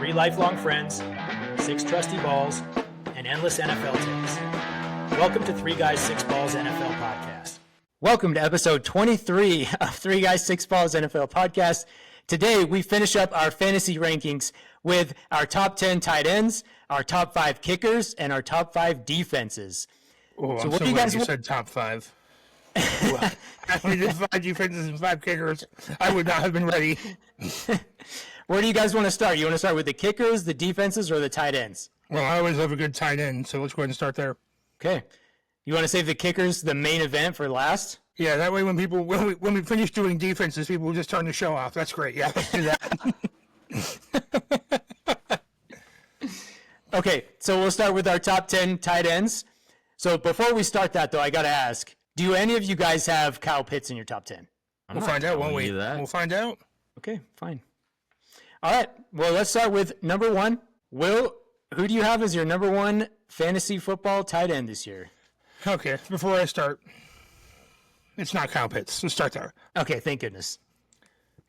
3 lifelong friends, 6 trusty balls, and endless NFL takes. Welcome to 3 Guys, 6 Balls NFL Podcast. Welcome to episode 23 of 3 Guys, 6 Balls NFL Podcast. Today, we finish up our fantasy rankings with our top 10 tight ends, our top 5 kickers, and our top 5 defenses. Oh, so what do you guys said top 5. After the 5 defenses and 5 kickers, I would not have been ready. Where do you guys want to start? You want to start with the kickers, the defenses, or the tight ends? Well, I always love a good tight end, so let's go ahead and start there. Okay. You want to save the kickers, the main event, for last? Yeah, that way when we finish doing defenses, people will just turn the show off. That's great. Yeah, let's do that. Okay, so we'll start with our top 10 tight ends. So before we start that, though, I got to ask, do any of you guys have Kyle Pitts in your top 10? We'll find out, won't we? We'll find out. Okay, fine. All right, well, let's start with number 1. Will, who do you have as your number 1 fantasy football tight end this year? Okay, before I start, it's not Kyle Pitts. Let's start there. Okay, thank goodness.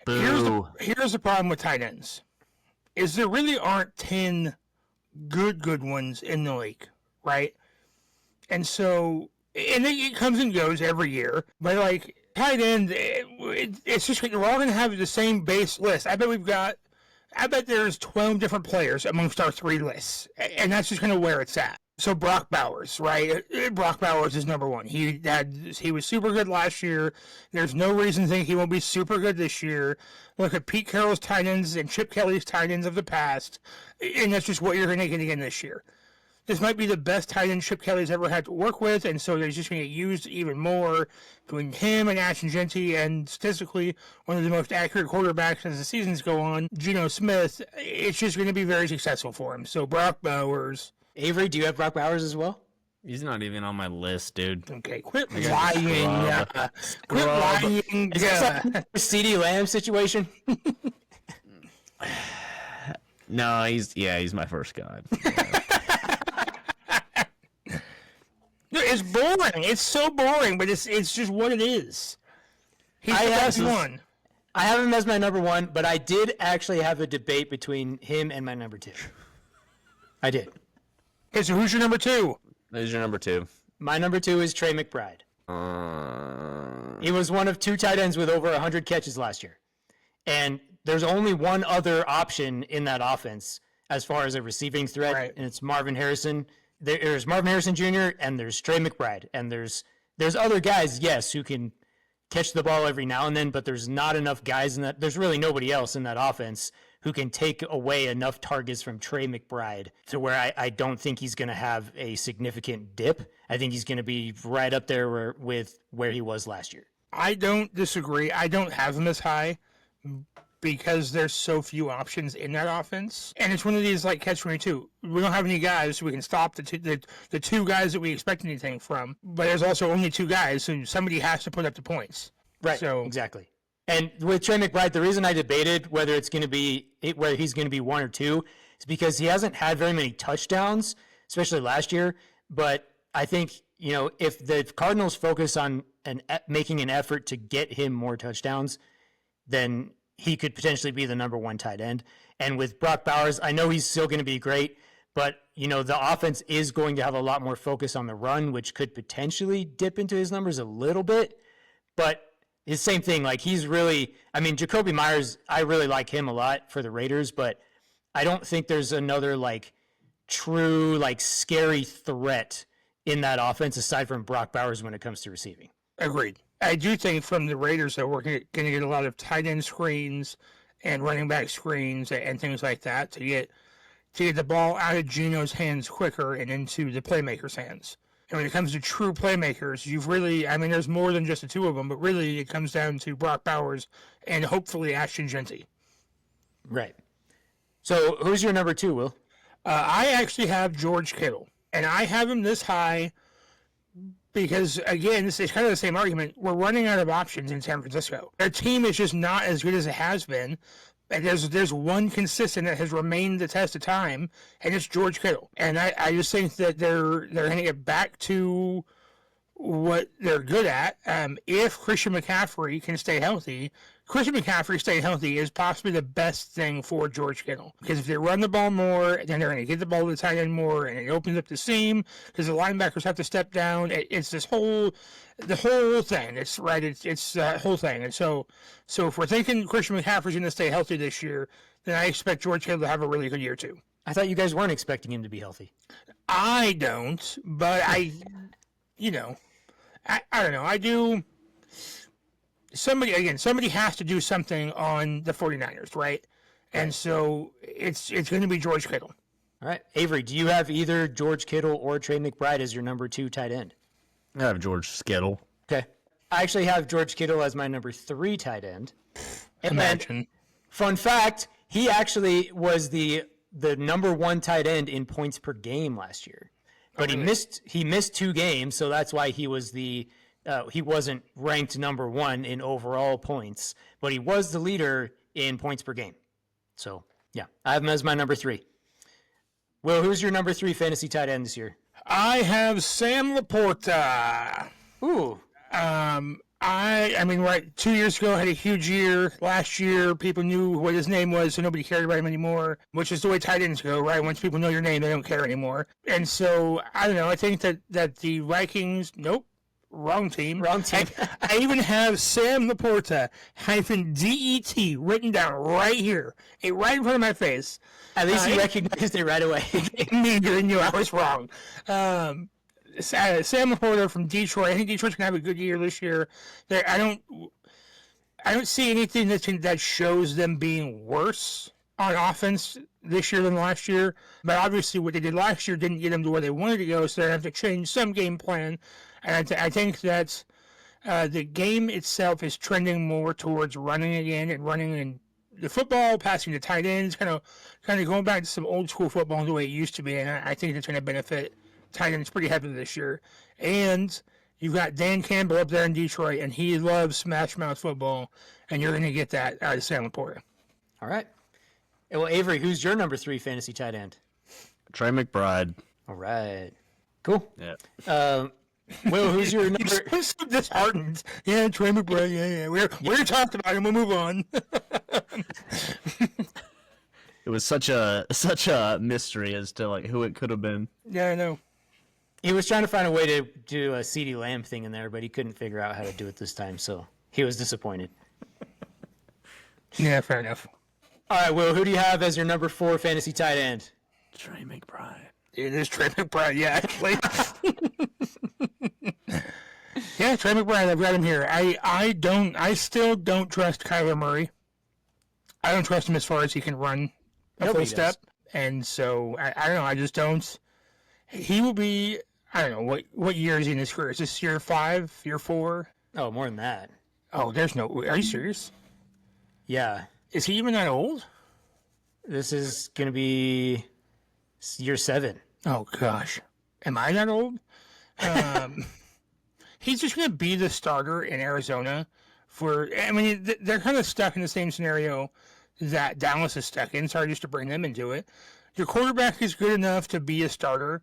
Here's the problem with tight ends, is there really aren't 10 good ones in the league, right? And so, and it comes and goes every year, but like tight end, it's just we're all going to have the same base list. I bet there's 12 different players amongst our 3 lists, and that's just kind of where it's at. So Brock Bowers, right? Brock Bowers is number 1. He was super good last year. There's no reason to think he won't be super good this year. Look at Pete Carroll's tight ends and Chip Kelly's tight ends of the past, and that's just what you're going to get again this year. This might be the best tight end Chip Kelly's ever had to work with, and so they're just going to get used even more between him and Ashton Genty, and statistically one of the most accurate quarterbacks as the seasons go on, Geno Smith. It's just going to be very successful for him. So Brock Bowers. Avery, do you have Brock Bowers as well? He's not even on my list, dude. Okay, quit lying. Quit lying. Is this like a CeeDee Lamb situation? No, he's my first guy. It's boring. It's so boring, but it's just what it is. He's the best one. I have him as my number 1, but I did actually have a debate between him and my number 2. I did. Okay, so who's your number 2? Who's your number 2? My number 2 is Trey McBride. He was one of 2 tight ends with over 100 catches last year. And there's only one other option in that offense as far as a receiving threat, right, and it's Marvin Harrison. There's Marvin Harrison Jr. and there's Trey McBride. And there's other guys, yes, who can catch the ball every now and then, but there's not enough guys in that. There's really nobody else in that offense who can take away enough targets from Trey McBride to where I don't think he's going to have a significant dip. I think he's going to be right up there with where he was last year. I don't disagree. I don't have him as high because there's so few options in that offense. And it's one of these like catch-22. We don't have any guys so we can stop the 2 guys that we expect anything from. But there's also only 2 guys, so somebody has to put up the points. Right, so exactly. And with Trey McBride, the reason I debated whether he's going to be 1 or 2 is because he hasn't had very many touchdowns, especially last year. But I think, if the Cardinals focus on making an effort to get him more touchdowns, then he could potentially be the number 1 tight end. And with Brock Bowers, I know he's still going to be great, but, the offense is going to have a lot more focus on the run, which could potentially dip into his numbers a little bit. But it's the same thing. Like, Jacoby Myers, I really like him a lot for the Raiders, but I don't think there's another, true, scary threat in that offense aside from Brock Bowers when it comes to receiving. Agreed. I do think from the Raiders, though, we're going to get a lot of tight end screens and running back screens and things like that to get the ball out of Geno's hands quicker and into the playmakers' hands. And when it comes to true playmakers, there's more than just the 2 of them, but really it comes down to Brock Bowers and hopefully Ashton Genty. Right. So who's your number 2, Will? I actually have George Kittle, and I have him this high because, again, it's kind of the same argument. We're running out of options in San Francisco. Their team is just not as good as it has been. And there's one consistent that has remained the test of time, and it's George Kittle. And I just think that they're going to get back to what they're good at. If Christian McCaffrey can stay healthy, Christian McCaffrey staying healthy is possibly the best thing for George Kittle. Because if they run the ball more, then they're going to get the ball to the tight end more, and it opens up the seam because the linebackers have to step down. It's the whole thing. It's right. It's the whole thing. And so if we're thinking Christian McCaffrey's going to stay healthy this year, then I expect George Kittle to have a really good year too. I thought you guys weren't expecting him to be healthy. I don't, but I don't know. I do. Somebody has to do something on the 49ers, right? And so it's going to be George Kittle. All right. Avery, do you have either George Kittle or Trey McBride as your number 2 tight end? I have George Kittle. Okay. I actually have George Kittle as my number 3 tight end. Imagine. Fun fact, he actually was the number 1 tight end in points per game last year. But he missed 2 games, so that's why he was he wasn't ranked number 1 in overall points, but he was the leader in points per game. So, yeah, I have him as my number 3. Will, who's your number 3 fantasy tight end this year? I have Sam Laporta. Ooh. I mean, right, 2 years ago, had a huge year. Last year, people knew what his name was, so nobody cared about him anymore, which is the way tight ends go, right? Once people know your name, they don't care anymore. And so, I don't know, I think that the Vikings, nope, wrong team. Wrong team. I even have Sam Laporta -DET written down right here, right in front of my face. At least you recognized it right away. Neither knew I was wrong. Sam Laporta from Detroit. I think Detroit's gonna have a good year this year. I don't see anything that shows them being worse on offense this year than last year. But obviously, what they did last year didn't get them to where they wanted to go, so they have to change some game plan. And I think that the game itself is trending more towards running again and running in the football, passing to tight ends, kind of going back to some old school football the way it used to be. And I think it's going to benefit tight ends pretty heavily this year. And you've got Dan Campbell up there in Detroit, and he loves smash mouth football, and you're going to get that out of Sam Laporta. All right. Well, Avery, who's your number 3 fantasy tight end? Trey McBride. All right. Cool. Yeah. Will, who's your number? You're so disheartened. Yeah, Trey McBride. Yeah. We already talked about him. We'll move on. It was such a mystery as to like who it could have been. Yeah, I know. He was trying to find a way to do a CeeDee Lamb thing in there, but he couldn't figure out how to do it this time, so he was disappointed. Yeah, fair enough. All right, Will, who do you have as your number 4 fantasy tight end? Trey McBride. It is Trey McBride, yeah, actually. Yeah, Trey McBride, I've got him here. I still don't trust Kyler Murray. I don't trust him as far as he can run a full step. And so, I don't know, I just don't. He will be, I don't know, what year is he in his career? Is this year 5, year 4? Oh, more than that. Oh, there's no, are you serious? Yeah. Is he even that old? This is going to be year 7. Oh, gosh. Am I that old? He's just going to be the starter in Arizona they're kind of stuck in the same scenario that Dallas is stuck in. Sorry just to bring them into it. Your quarterback is good enough to be a starter,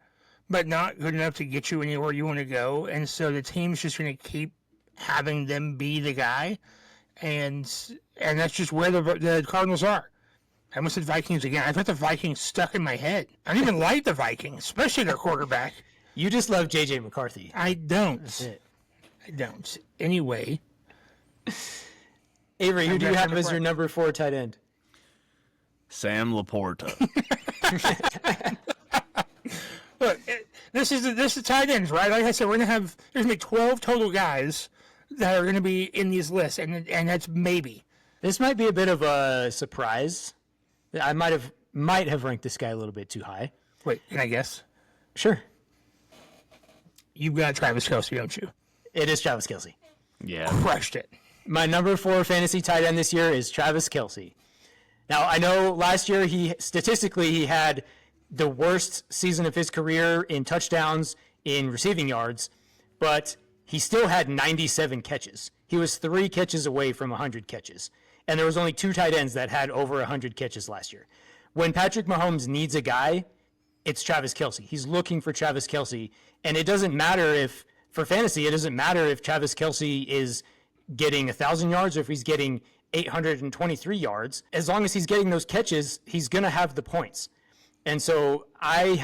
but not good enough to get you anywhere you want to go. And so the team's just going to keep having them be the guy. And that's just where the Cardinals are. I almost said Vikings again. I've got the Vikings stuck in my head. I don't even like the Vikings, especially their quarterback. You just love J.J. McCarthy. I don't. That's it. I don't. Anyway. Avery, who do you have as your number 4 tight end? Sam Laporta. Look, this is tight ends, right? Like I said, there's going to be 12 total guys that are going to be in these lists, and that's maybe. This might be a bit of a surprise. I might have ranked this guy a little bit too high. Wait, can I guess? Sure. You've got Travis Kelce, don't you? It is Travis Kelce. Yeah. Crushed it. My number 4 fantasy tight end this year is Travis Kelce. Now, I know last year he had the worst season of his career in touchdowns, in receiving yards, but he still had 97 catches. He was 3 catches away from 100 catches. And there was only 2 tight ends that had over 100 catches last year. When Patrick Mahomes needs a guy, it's Travis Kelce. He's looking for Travis Kelce. And it doesn't matter if, for fantasy, it doesn't matter if Travis Kelce is getting 1,000 yards or if he's getting 823 yards. As long as he's getting those catches, he's going to have the points. And so I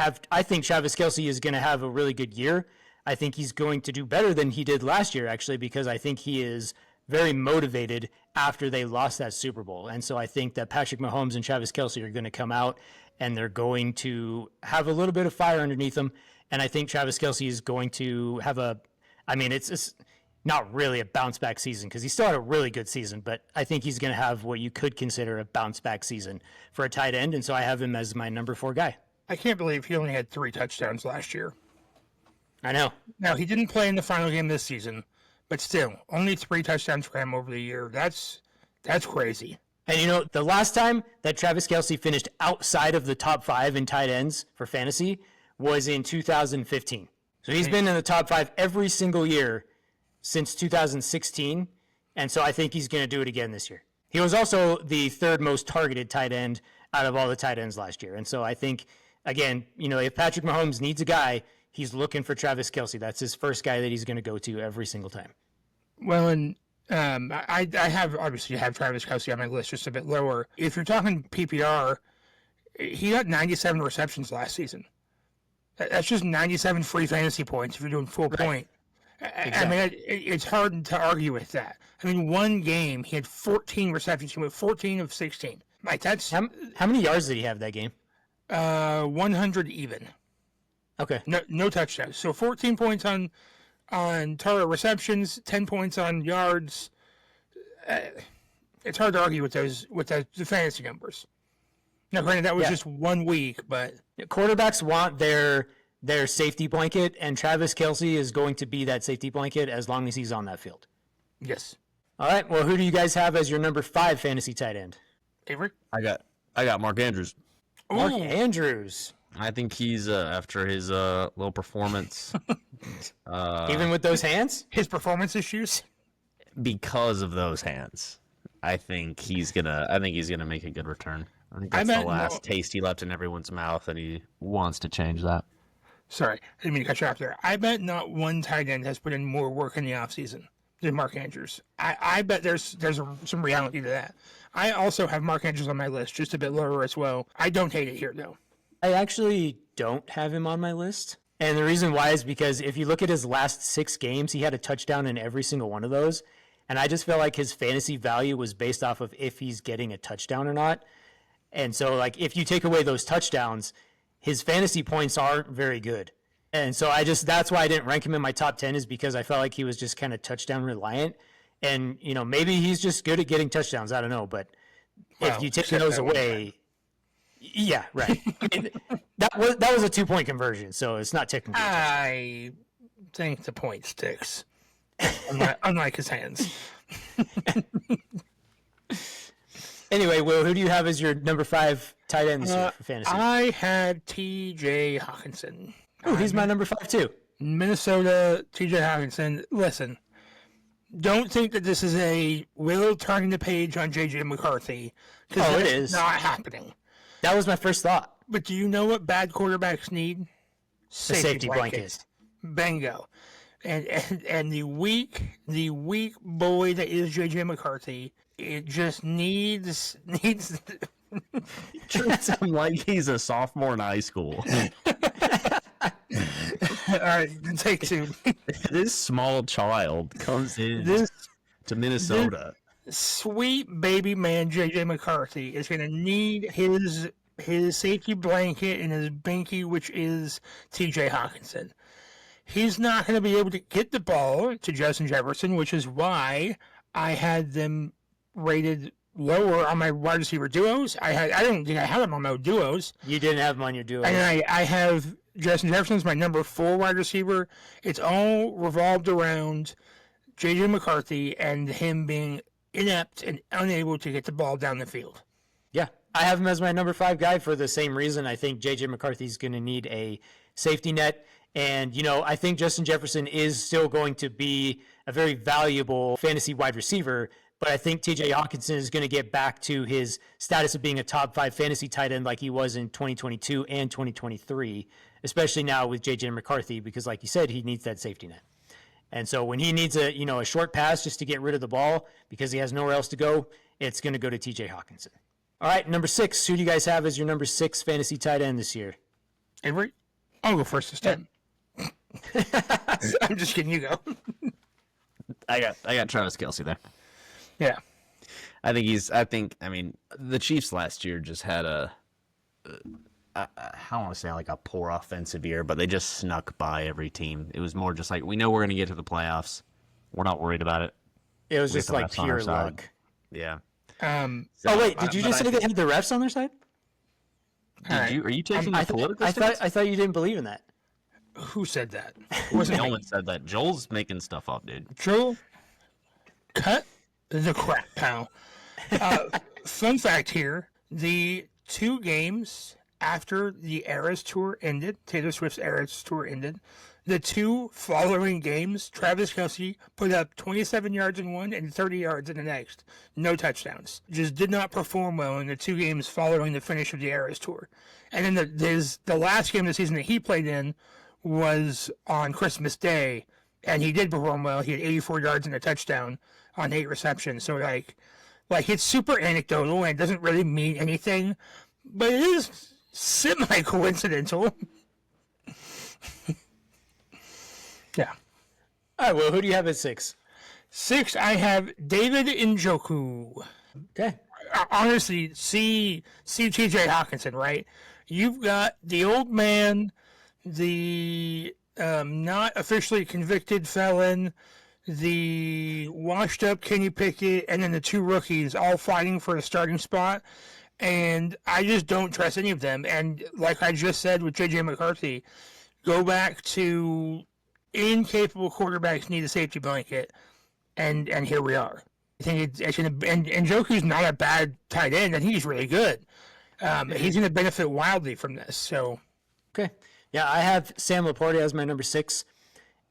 think Travis Kelce is going to have a really good year. I think he's going to do better than he did last year, actually, because I think he is very motivated after they lost that Super Bowl. And so I think that Patrick Mahomes and Travis Kelce are going to come out and they're going to have a little bit of fire underneath them. And I think Travis Kelce is going to have it's not really a bounce back season because he still had a really good season, but I think he's going to have what you could consider a bounce back season for a tight end. And so I have him as my number 4 guy. I can't believe he only had 3 touchdowns last year. I know. Now, he didn't play in the final game this season, but still, only 3 touchdowns for him over the year. That's crazy. And the last time that Travis Kelce finished outside of the top 5 in tight ends for fantasy was in 2015. So he's been in the top 5 every single year since 2016. And so I think he's going to do it again this year. He was also the 3rd most targeted tight end out of all the tight ends last year. And so I think, again, if Patrick Mahomes needs a guy, he's looking for Travis Kelce. That's his first guy that he's going to go to every single time. Well, and I have Travis Kelce on my list just a bit lower. If you're talking PPR, he got 97 receptions last season. That's just 97 free fantasy points if you're doing full point. Exactly. I mean, it's hard to argue with that. I mean, one game, he had 14 receptions. He went 14 of 16. Like, that's... How many yards did he have that game? 100 even. Okay. No touchdowns. So 14 points on target receptions, 10 points on yards. It's hard to argue with the fantasy numbers. Now, granted, that was just 1 week, but... Quarterbacks want their safety blanket, and Travis Kelce is going to be that safety blanket as long as he's on that field. Yes. All right. Well, who do you guys have as your number 5 fantasy tight end? Avery? I got Mark Andrews. Mark Andrews. I think he's after his little performance. Even with those hands? His performance issues? Because of those hands. I think he's gonna make a good return. I think that's the last taste he left in everyone's mouth, and he wants to change that. Sorry, I didn't mean to cut you off there. I bet not one tight end has put in more work in the offseason than Mark Andrews. I bet there's some reality to that. I also have Mark Andrews on my list, just a bit lower as well. I don't hate it here, though. I actually don't have him on my list. And the reason why is because if you look at his last 6 games, he had a touchdown in every single one of those. And I just feel like his fantasy value was based off of if he's getting a touchdown or not. And so, if you take away those touchdowns, his fantasy points aren't very good. And so that's why I didn't rank him in my top 10 is because I felt like he was just kind of touchdown reliant. And, maybe he's just good at getting touchdowns. I don't know. But if you take those away, yeah, right. that was a 2-point conversion, so it's not technically. I think the point sticks, unlike his hands. Anyway, Will, who do you have as your number 5 tight end this year for fantasy? I had T.J. Hockenson. Oh, he's my number 5 too. Minnesota, T.J. Hockenson. Listen, don't think that this is a Will turning the page on J.J. McCarthy. Oh, it is not happening. That was my first thought. But do you know what bad quarterbacks need? Safety blankets. Bingo. And the weak boy that is J.J. McCarthy, it just needs. Treats him like he's a sophomore in high school. All right, take 2. This small child comes in to Minnesota. Sweet baby man J.J. McCarthy is going to need his safety blanket and his binky, which is T.J. Hockenson. He's not going to be able to get the ball to Justin Jefferson, which is why I had them rated lower on my wide receiver duos. I don't think I had them on my duos. You didn't have them on your duos. And I have Justin Jefferson as my number 4 wide receiver. It's all revolved around J.J. McCarthy and him being inept and unable to get the ball down the field. Yeah, I have him as my number 5 guy for the same reason. I think J.J. McCarthy's going to need a safety net. And, I think Justin Jefferson is still going to be a very valuable fantasy wide receiver. But I think T.J. Hockenson is going to get back to his status of being a top 5 fantasy tight end like he was in 2022 and 2023, especially now with J.J. McCarthy, because like you said, he needs that safety net. And so when he needs a short pass just to get rid of the ball because he has nowhere else to go, it's going to go to TJ Hockenson. All right, number 6. Who do you guys have as your number 6 fantasy tight end this year? Avery? I'll go first this time. I'm just kidding. You go. I got Travis Kelce there. Yeah. I mean, the Chiefs last year just had I don't want to say like a poor offensive year, but they just snuck by every team. It was more just like, we know we're going to get to the playoffs. We're not worried about it. It was just like pure luck. Yeah. Wait, did you just say they had the refs on their side? Are you taking the political stance? I thought you didn't believe in that. Who said that? No one said that. Joel's making stuff up, dude. Joel, cut the crap, pal. Fun fact here, the 2 games after the Eras Tour ended, Taylor Swift's Eras Tour ended, the 2 following games, Travis Kelce put up 27 yards in one and 30 yards in the next. No touchdowns. Just did not perform well in the 2 games following the finish of the Eras Tour. And then the last game of the season that he played in was on Christmas Day, and he did perform well. He had 84 yards and a touchdown on 8 receptions. So, like it's super anecdotal and it doesn't really mean anything, but it is semi-coincidental. Yeah. All right, well, who do you have at 6? 6, I have David Njoku. Okay. Honestly, see TJ Hockenson, right? You've got the old man, the not officially convicted felon, the washed up Kenny Pickett, and then the 2 rookies all fighting for a starting spot. And I just don't trust any of them. And like I just said with J.J. McCarthy, go back to incapable quarterbacks need a safety blanket, and here we are. I think and Njoku's not a bad tight end, and he's really good. He's going to benefit wildly from this. So, okay, yeah, I have Sam Laporte as my number 6,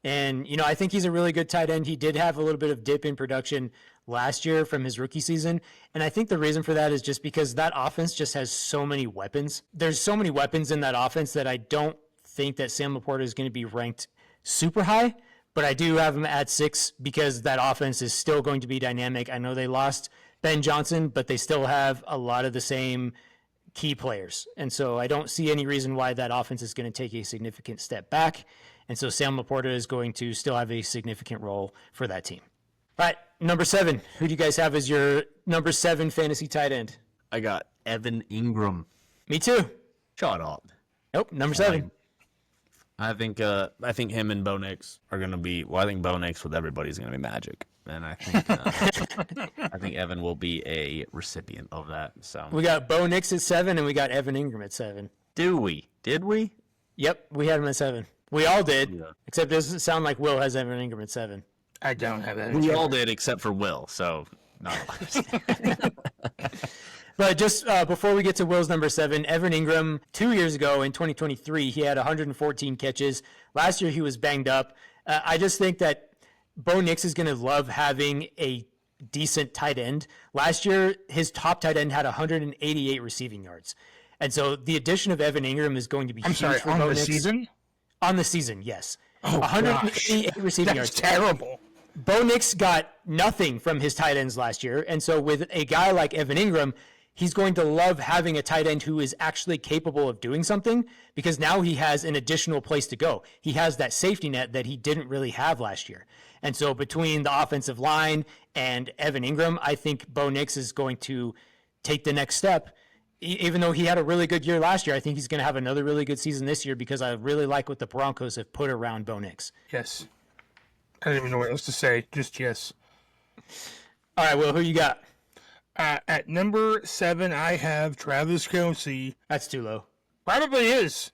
and I think he's a really good tight end. He did have a little bit of dip in production last year from his rookie season, and I think the reason for that is just because that offense just has so many weapons. There's so many weapons in that offense that I don't think that Sam Laporte is going to be ranked super high, but I do have him at 6 because that offense is still going to be dynamic. I know they lost Ben Johnson, but they still have a lot of the same key players. And so I don't see any reason why that offense is going to take a significant step back. And so Sam Laporta is going to still have a significant role for that team. All right, number 7. Who do you guys have as your number 7 fantasy tight end? I got Evan Ingram. Me too. Shut up. Nope, number 7. I think him and Bo Nix are going to be. Well, I think Bo Nix with everybody is going to be magic, and I think I think Evan will be a recipient of that. So we got Bo Nix at 7, and we got Evan Ingram at 7. Do we? Did we? Yep, we had him at 7. We all did, except it doesn't sound like Will has Evan Ingram at 7. I don't have that. We all did, except for Will. So not a lot. But just before we get to Will's number 7, Evan Ingram, 2 years ago in 2023, he had 114 catches. Last year he was banged up. I just think that Bo Nix is going to love having a decent tight end. Last year, his top tight end had 188 receiving yards. And so the addition of Evan Ingram is going to be huge for on Bo the Nix. Season? On the season, yes. Oh, 188 receiving yards. That's terrible. Bo Nix got nothing from his tight ends last year. And so with a guy like Evan Ingram, he's going to love having a tight end who is actually capable of doing something because now he has an additional place to go. He has that safety net that he didn't really have last year. And so between the offensive line and Evan Ingram, I think Bo Nix is going to take the next step. Even though he had a really good year last year, I think he's going to have another really good season this year because I really like what the Broncos have put around Bo Nix. Yes. I don't even know what else to say. Just yes. All right, Will, who you got? At number 7, I have Travis Kelce. That's too low. Probably is.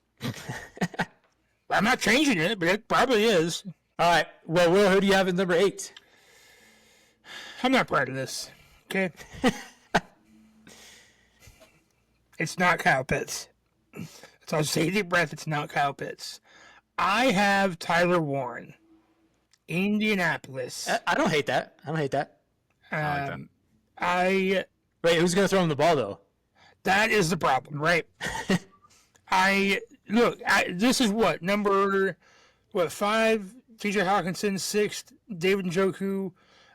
I'm not changing it, but it probably is. All right. Well, Will, who do you have at number 8? I'm not proud of this. Okay? It's not Kyle Pitts. So I'll say deep breath, it's not Kyle Pitts. I have Tyler Warren. Indianapolis. I don't hate that. I like that. Wait, who's going to throw him the ball, though? That is the problem, right? This is number 5, TJ Hockenson, 6th, David Njoku,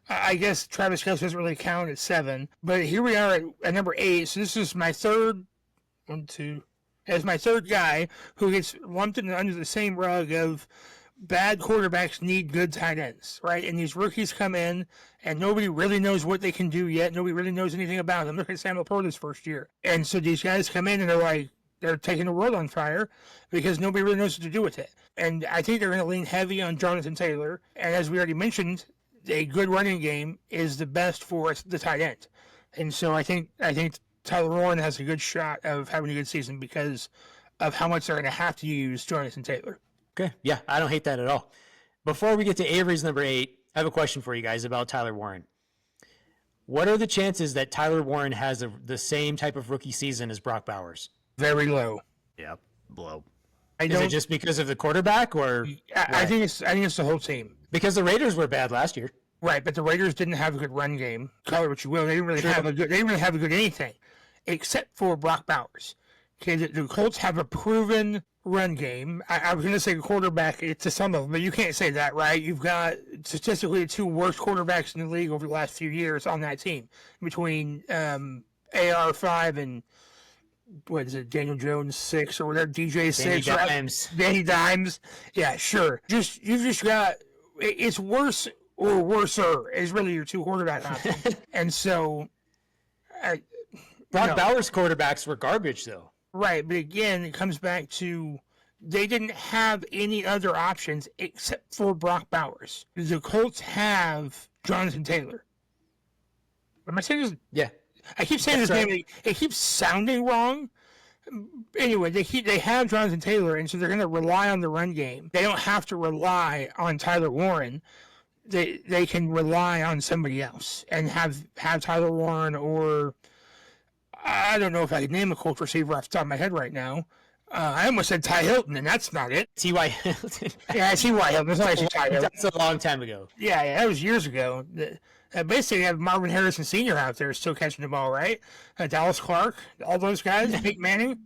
I guess Travis Kelce doesn't really count at 7, but here we are at number 8. So this is my third as my third guy who gets lumped under the same rug of bad quarterbacks need good tight ends, right? And these rookies come in, and nobody really knows what they can do yet. Nobody really knows anything about them. Look at Sam Laporta's first year. And so these guys come in, and they're taking the world on fire because nobody really knows what to do with it. And I think they're going to lean heavy on Jonathan Taylor. And as we already mentioned, a good running game is the best for the tight end. And so I think Tyler Warren has a good shot of having a good season because of how much they're going to have to use Jonathan Taylor. Okay. Yeah, I don't hate that at all. Before we get to Avery's number 8, I have a question for you guys about Tyler Warren. What are the chances that Tyler Warren has the same type of rookie season as Brock Bowers? Very low. Yep, low. Is it just because of the quarterback, or I think it's the whole team. Because the Raiders were bad last year? Right, but the Raiders didn't have a good run game. Call it what you will. They didn't really have a good anything, except for Brock Bowers. Okay, the Colts have a proven run game. I was going to say quarterback to some of them, but you can't say that, right? You've got statistically the 2 worst quarterbacks in the league over the last few years on that team, between AR5 and what is it, Daniel Jones 6 or whatever, DJ 6, Danny Dimes. Yeah, sure. You've just got, it's worse or worser is really your 2 quarterback options. And so Brock Bowers' quarterbacks were garbage, though. Right, but again, it comes back to they didn't have any other options except for Brock Bowers. The Colts have Jonathan Taylor. Am I saying this? Yeah. I keep saying this name. It keeps sounding wrong. Anyway, they have Jonathan Taylor, and so they're going to rely on the run game. They don't have to rely on Tyler Warren. They can rely on somebody else and have Tyler Warren, or I don't know if I could name a Colts receiver off the top of my head right now. I almost said Ty Hilton, and that's not it. T.Y. Hilton. Yeah, T.Y. Hilton. It's not actually Ty Hilton. That's a long time ago. Yeah, that was years ago. Basically, you have Marvin Harrison Sr. out there still catching the ball, right? Dallas Clark, all those guys, Peyton Manning.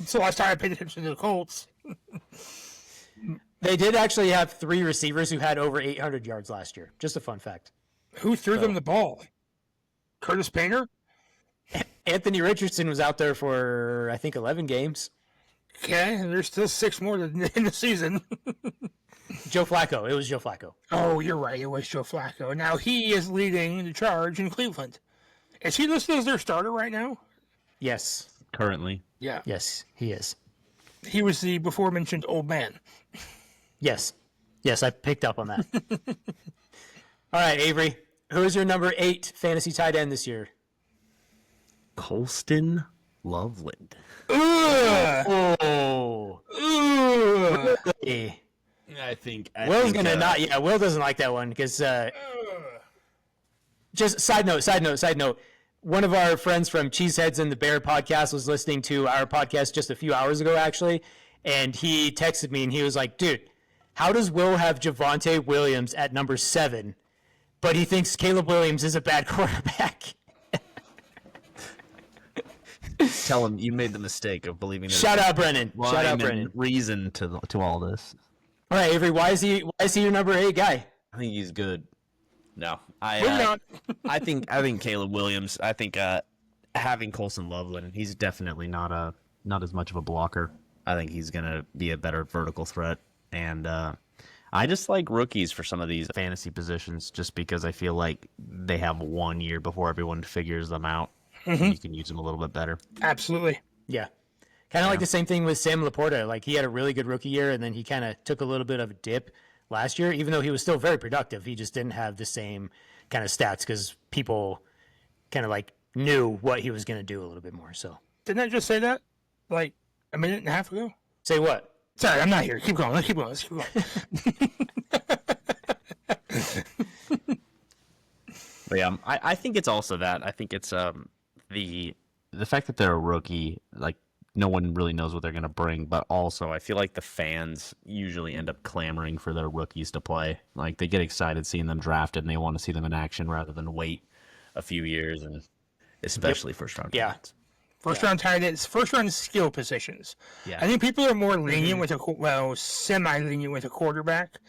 So last time I paid attention to the Colts. They did actually have 3 receivers who had over 800 yards last year. Just a fun fact. Who threw them the ball? Curtis Painter? Anthony Richardson was out there for, I think, 11 games. Okay, and there's still 6 more in the season. Joe Flacco. It was Joe Flacco. Oh, you're right. It was Joe Flacco. Now he is leading the charge in Cleveland. Is he listed as their starter right now? Yes. Currently. Yeah. Yes, he is. He was the before-mentioned old man. Yes. Yes, I picked up on that. All right, Avery. Who is your number 8 fantasy tight end this year? Colston Loveland. Ugh. Oh. Ugh. Really? I think Will's gonna not. Yeah, Will doesn't like that one because. Just side note. One of our friends from Cheeseheads and the Bear podcast was listening to our podcast just a few hours ago, actually, and he texted me and he was like, "Dude, how does Will have Javonte Williams at number 7, but he thinks Caleb Williams is a bad quarterback?" Tell him you made the mistake of believing. Shout out Brennan. Shout out Brennan. Reason to all this. All right, Avery. Why is he your number 8 guy? I think he's good. No, not. I think Caleb Williams. I think having Colston Loveland, he's definitely not as much of a blocker. I think he's gonna be a better vertical threat, and I just like rookies for some of these fantasy positions, just because I feel like they have 1 year before everyone figures them out. Mm-hmm. And you can use them a little bit better. Absolutely. Yeah. Kind of like the same thing with Sam Laporta. Like, he had a really good rookie year, and then he kind of took a little bit of a dip last year, even though he was still very productive. He just didn't have the same kind of stats because people kind of like knew what he was going to do a little bit more. So Didn't I just say that like a minute and a half ago? Say what? Sorry, I'm not here. Keep going. Let's keep going. But yeah, I think it's also that. I think it's the fact that they're a rookie, like, no one really knows what they're going to bring, but also I feel like the fans usually end up clamoring for their rookies to play. Like, they get excited seeing them drafted, and they want to see them in action rather than wait a few years, and especially first-round talents. First-round tight ends, first-round skill positions. Yeah. I think people are more lenient with semi-lenient with a quarterback,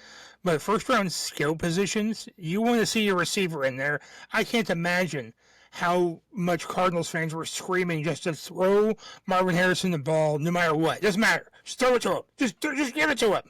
But first-round skill positions, you want to see your receiver in there. I can't imagine how much Cardinals fans were screaming just to throw Marvin Harrison the ball no matter what. Doesn't matter. Just throw it to him. Just give it to him.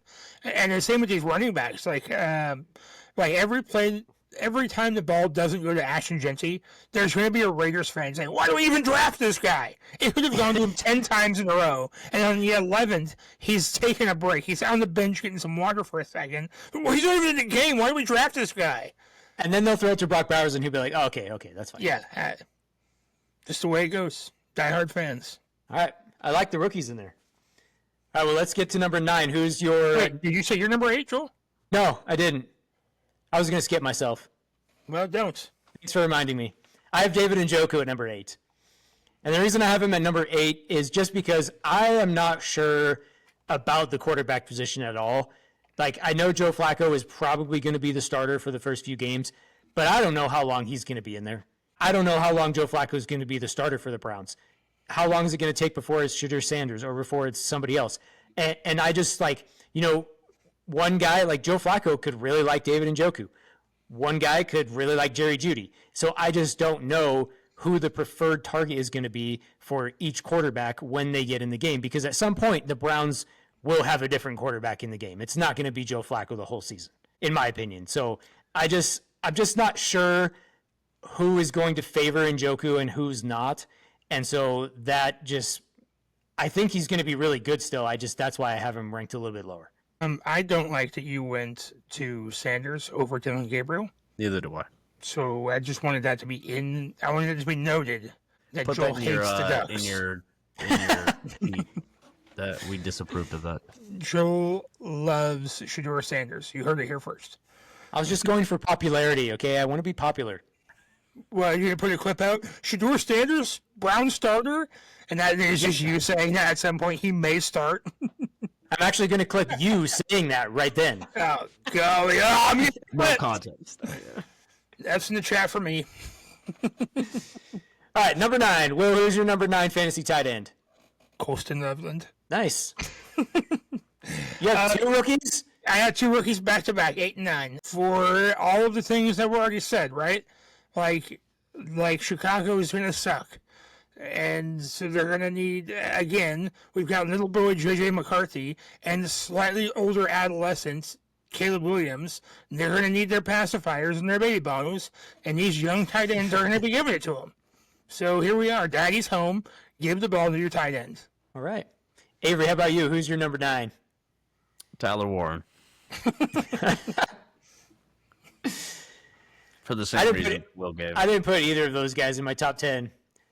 And the same with these running backs. Like every play, every time the ball doesn't go to Ashton Genty, there's going to be a Raiders fan saying, why do we even draft this guy? It could have gone to him 10 times in a row. And on the 11th, he's taking a break. He's on the bench getting some water for a second. Well, he's not even in the game. Why do we draft this guy? And then they'll throw it to Brock Bowers, and he'll be like, oh, okay, that's fine. Yeah. Just the way it goes. Diehard fans. All right. I like the rookies in there. All right, well, let's get to number 9. Who's your... Wait, did you say you're number 8, Joel? No, I didn't. I was going to skip myself. Well, don't. Thanks for reminding me. I have David Njoku at number 8. And the reason I have him at number 8 is just because I am not sure about the quarterback position at all. Like, I know Joe Flacco is probably going to be the starter for the first few games, but I don't know how long he's going to be in there. I don't know how long Joe Flacco is going to be the starter for the Browns. How long is it going to take before it's Shedeur Sanders or before it's somebody else? And I just, like, one guy like Joe Flacco could really like David Njoku. One guy could really like Jerry Jeudy. So I just don't know who the preferred target is going to be for each quarterback when they get in the game, because at some point the Browns will have a different quarterback in the game. It's not going to be Joe Flacco the whole season, in my opinion. So I'm just not sure who is going to favor Njoku and who's not. And so that just, I think he's going to be really good still. That's why I have him ranked a little bit lower. I don't like that you went to Sanders over Dylan Gabriel. Neither do I. So I just wanted that to be I wanted it to be noted that Put Joel that hates the Ducks. in your tweet that we disapproved of that. Joel loves Shedeur Sanders. You heard it here first. I was just going for popularity, okay? I want to be popular. Well, you're going to put a clip out? Shedeur Sanders, Brown starter? And that is just you saying that at some point he may start. I'm actually going to clip you saying that right then. Oh, golly. Oh, I'm No context. That's in the chat for me. All right, number 9. Will, who's your number 9 fantasy tight end? Colston Loveland. Nice. You have 2 rookies? I had 2 rookies back to back, 8 and 9, for all of the things that were already said, right? Like Chicago is going to suck. And so they're going to need, again, we've got little boy J.J. McCarthy and the slightly older adolescent Caleb Williams. They're going to need their pacifiers and their baby bottles, and these young tight ends are going to be giving it to them. So here we are. Daddy's home. Give the ball to your tight ends. All right. Avery, how about you? Who's your number 9? Tyler Warren. For the same reason Will gave. I didn't put either of those guys in my top 10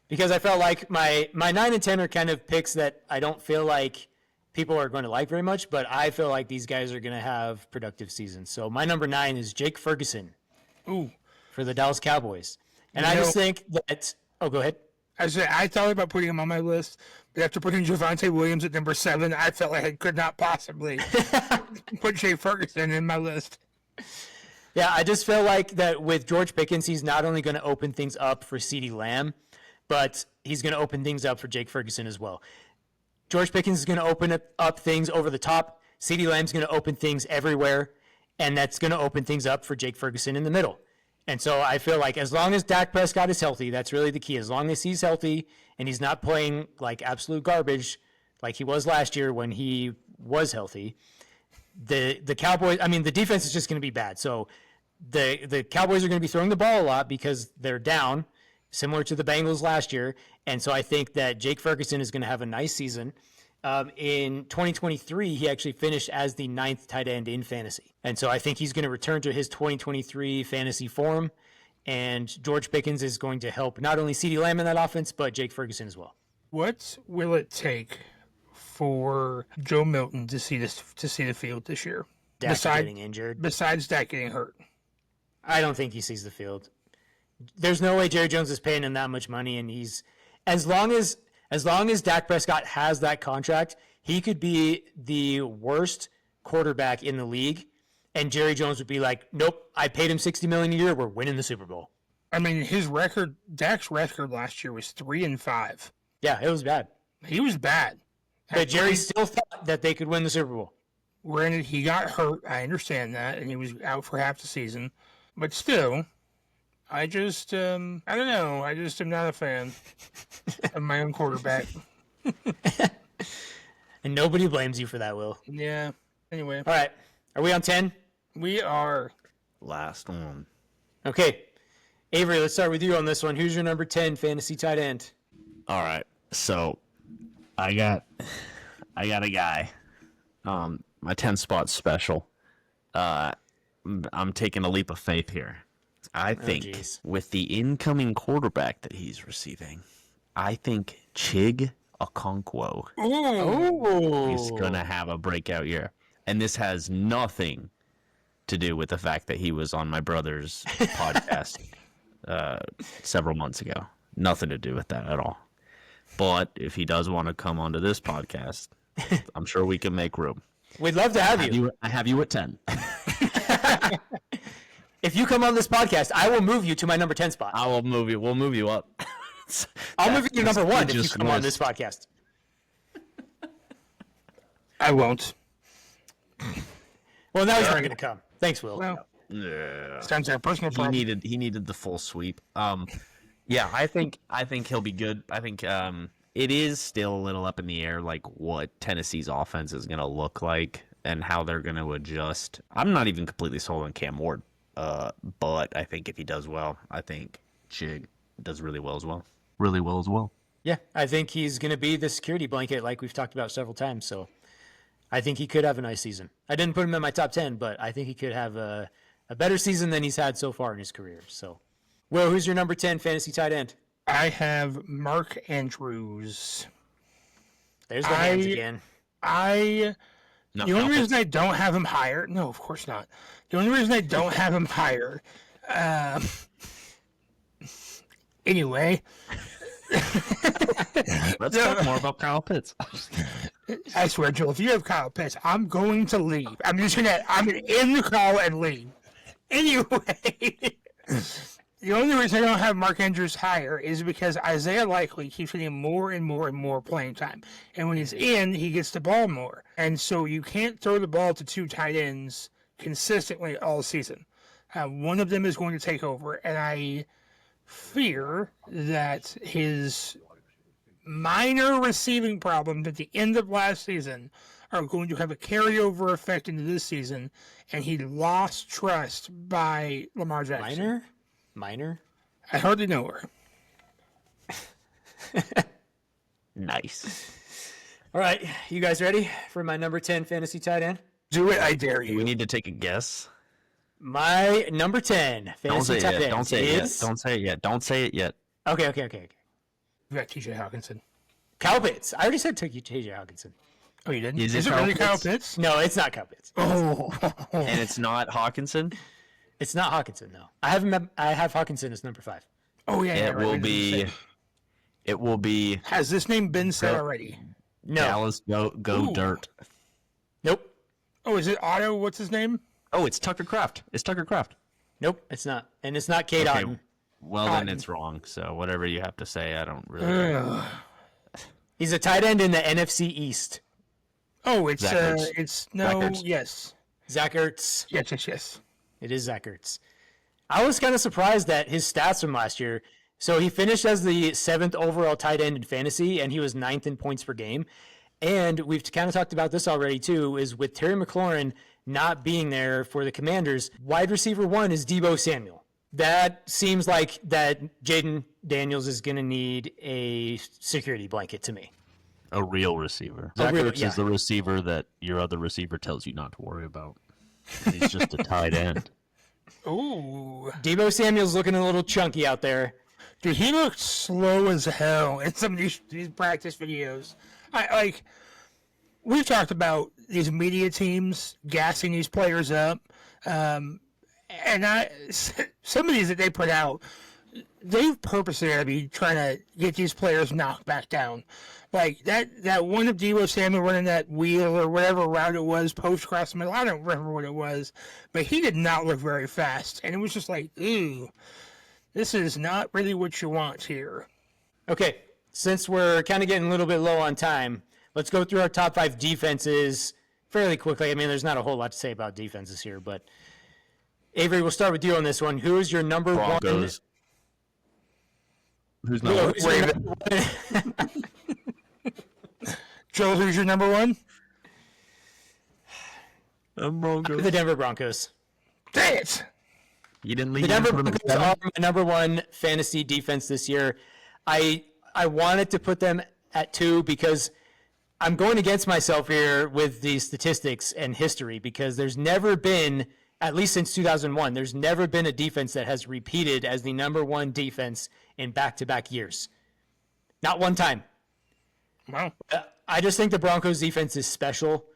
because I felt like my 9 and 10 are kind of picks that I don't feel like people are going to like very much, but I feel like these guys are going to have productive seasons. So my number 9 is Jake Ferguson. Ooh. For the Dallas Cowboys. And I just think that – oh, go ahead. I thought about putting him on my list, but after putting Javonte Williams at number 7, I felt like I could not possibly put Jake Ferguson in my list. Yeah, I just feel like that with George Pickens, he's not only going to open things up for CeeDee Lamb, but he's going to open things up for Jake Ferguson as well. George Pickens is going to open up things over the top. CeeDee Lamb's going to open things everywhere, and that's going to open things up for Jake Ferguson in the middle. And so I feel like as long as Dak Prescott is healthy, that's really the key. As long as he's healthy and he's not playing like absolute garbage like he was last year when he was healthy, the Cowboys, I mean, the defense is just going to be bad. So the Cowboys are going to be throwing the ball a lot because they're down, similar to the Bengals last year. And so I think that Jake Ferguson is going to have a nice season. In 2023, he actually finished as the 9th tight end in fantasy. And so I think he's going to return to his 2023 fantasy form. And George Pickens is going to help not only CeeDee Lamb in that offense, but Jake Ferguson as well. What will it take for Joe Milton to see the field this year? Dak getting injured. Besides Dak getting hurt. I don't think he sees the field. There's no way Jerry Jones is paying him that much money, and he's as long as Dak Prescott has that contract, he could be the worst quarterback in the league, and Jerry Jones would be like, "Nope, I paid him $60 million a year. We're winning the Super Bowl." I mean, Dak's record last year was 3-5. Yeah, it was bad. He was bad. But Jerry still thought that they could win the Super Bowl. Granted, he got hurt. I understand that, and he was out for half the season. But still, I just, I don't know. I just am not a fan of my own quarterback. And nobody blames you for that, Will. Yeah. Anyway. All right. Are we on 10? We are. Last one. Okay. Avery, let's start with you on this one. Who's your number 10 fantasy tight end? All right. So I got a guy. My 10 spot special. I'm taking a leap of faith here. I think with the incoming quarterback that he's receiving, I think Chig Okonkwo is going to have a breakout year. And this has nothing to do with the fact that he was on my brother's podcast several months ago. Nothing to do with that at all. But if he does want to come onto this podcast, I'm sure we can make room. We'd love to have you. I have you at 10. If you come on this podcast, I will move you to my number 10 spot. I will move you. We'll move you up. I'll move you to number 1 if you come on this podcast. I won't. Well, now he's not going to come. Thanks, Will. Well, Yeah. sounds like a personal He problem. needed the full sweep. Yeah, I think he'll be good. I think it is still a little up in the air, like what Tennessee's offense is going to look like and how they're going to adjust. I'm not even completely sold on Cam Ward, but I think if he does well, I think Chig does really well as well. Really well as well. Yeah, I think he's going to be the security blanket like we've talked about several times. So I think he could have a nice season. I didn't put him in my top 10, but I think he could have a better season than he's had so far in his career. So, Will, who's your number 10 fantasy tight end? I have Mark Andrews. There's the hands again. No, The only reason I don't have him higher, no, of course not. The only reason I don't have him higher, anyway. Let's talk more about Kyle Pitts. I swear, Joel, if you have Kyle Pitts, I'm going to leave. I'm gonna end the call and leave. Anyway, the only reason I don't have Mark Andrews higher is because Isaiah Likely keeps getting more and more and more playing time. And when he's in, he gets the ball more. And so you can't throw the ball to two tight ends consistently all season. One of them is going to take over, and I fear that his minor receiving problems at the end of last season are going to have a carryover effect into this season, and he lost trust by Lamar Jackson. Minor? I hardly know her. Nice. All right, you guys ready for my number 10 fantasy tight end? Do it, I dare Do you. we need to take a guess? My number 10 Don't fantasy say it tight yet. end Don't say it is... yet. Don't say it yet. Don't say it yet. Okay. You got TJ Hockenson. Kyle Pitts. I already said TJ Hockenson. Oh, you didn't? Is Is it it Kyle really Kyle Pitts? Pitts? No, it's not Kyle Pitts. Oh. And it's not Hockenson? It's not Hockenson, no. I have Hockenson as number 5. Oh, yeah. It will be. It will be Has this name been said Go- already? No. Dallas Go Ooh. Dirt. Nope. Oh, is it Otto? What's his name? Oh, it's Tucker Kraft. It's Tucker Kraft. Nope, it's not. And it's not Kate Otten. Well, then it's wrong. So whatever you have to say, I don't really. Ugh. He's a tight end in the NFC East. Oh, it's Zach Ertz. it's Zach no, Ertz. yes. Zach Ertz. Yes. It is Zach Ertz. I was kind of surprised at his stats from last year. So he finished as the 7th overall tight end in fantasy, and he was 9th in points per game. And we've kind of talked about this already, too, is with Terry McLaurin not being there for the Commanders, wide receiver 1 is Deebo Samuel. That seems like that Jaden Daniels is going to need a security blanket to me. A real receiver. A Zach real- Ertz yeah. is the receiver that your other receiver tells you not to worry about. He's just a tight end. Ooh. Deebo Samuel's looking a little chunky out there. Dude, he looked slow as hell in some of these practice videos. We've talked about these media teams gassing these players up. And some of these that they put out, they've purposely got to be trying to get these players knocked back down. Like that one of Deebo Samuel running that wheel or whatever route it was, post across the middle. I don't remember what it was, but he did not look very fast. And it was just like, ooh, this is not really what you want here. Okay, since we're kind of getting a little bit low on time, let's go through our top 5 defenses fairly quickly. I mean, there's not a whole lot to say about defenses here, but Avery, we'll start with you on this one. Who is your number Broncos. Who's one? not? Who's your number one? Joe, who's your number one? Broncos. The Denver Broncos. Dang it! You didn't leave The Denver them Broncos are my number one fantasy defense this year. I wanted to put them at 2 because I'm going against myself here with the statistics and history, because there's never been, at least since 2001, there's never been a defense that has repeated as the number one defense in back-to-back years. Not one time. Wow. I just think the Broncos defense is special.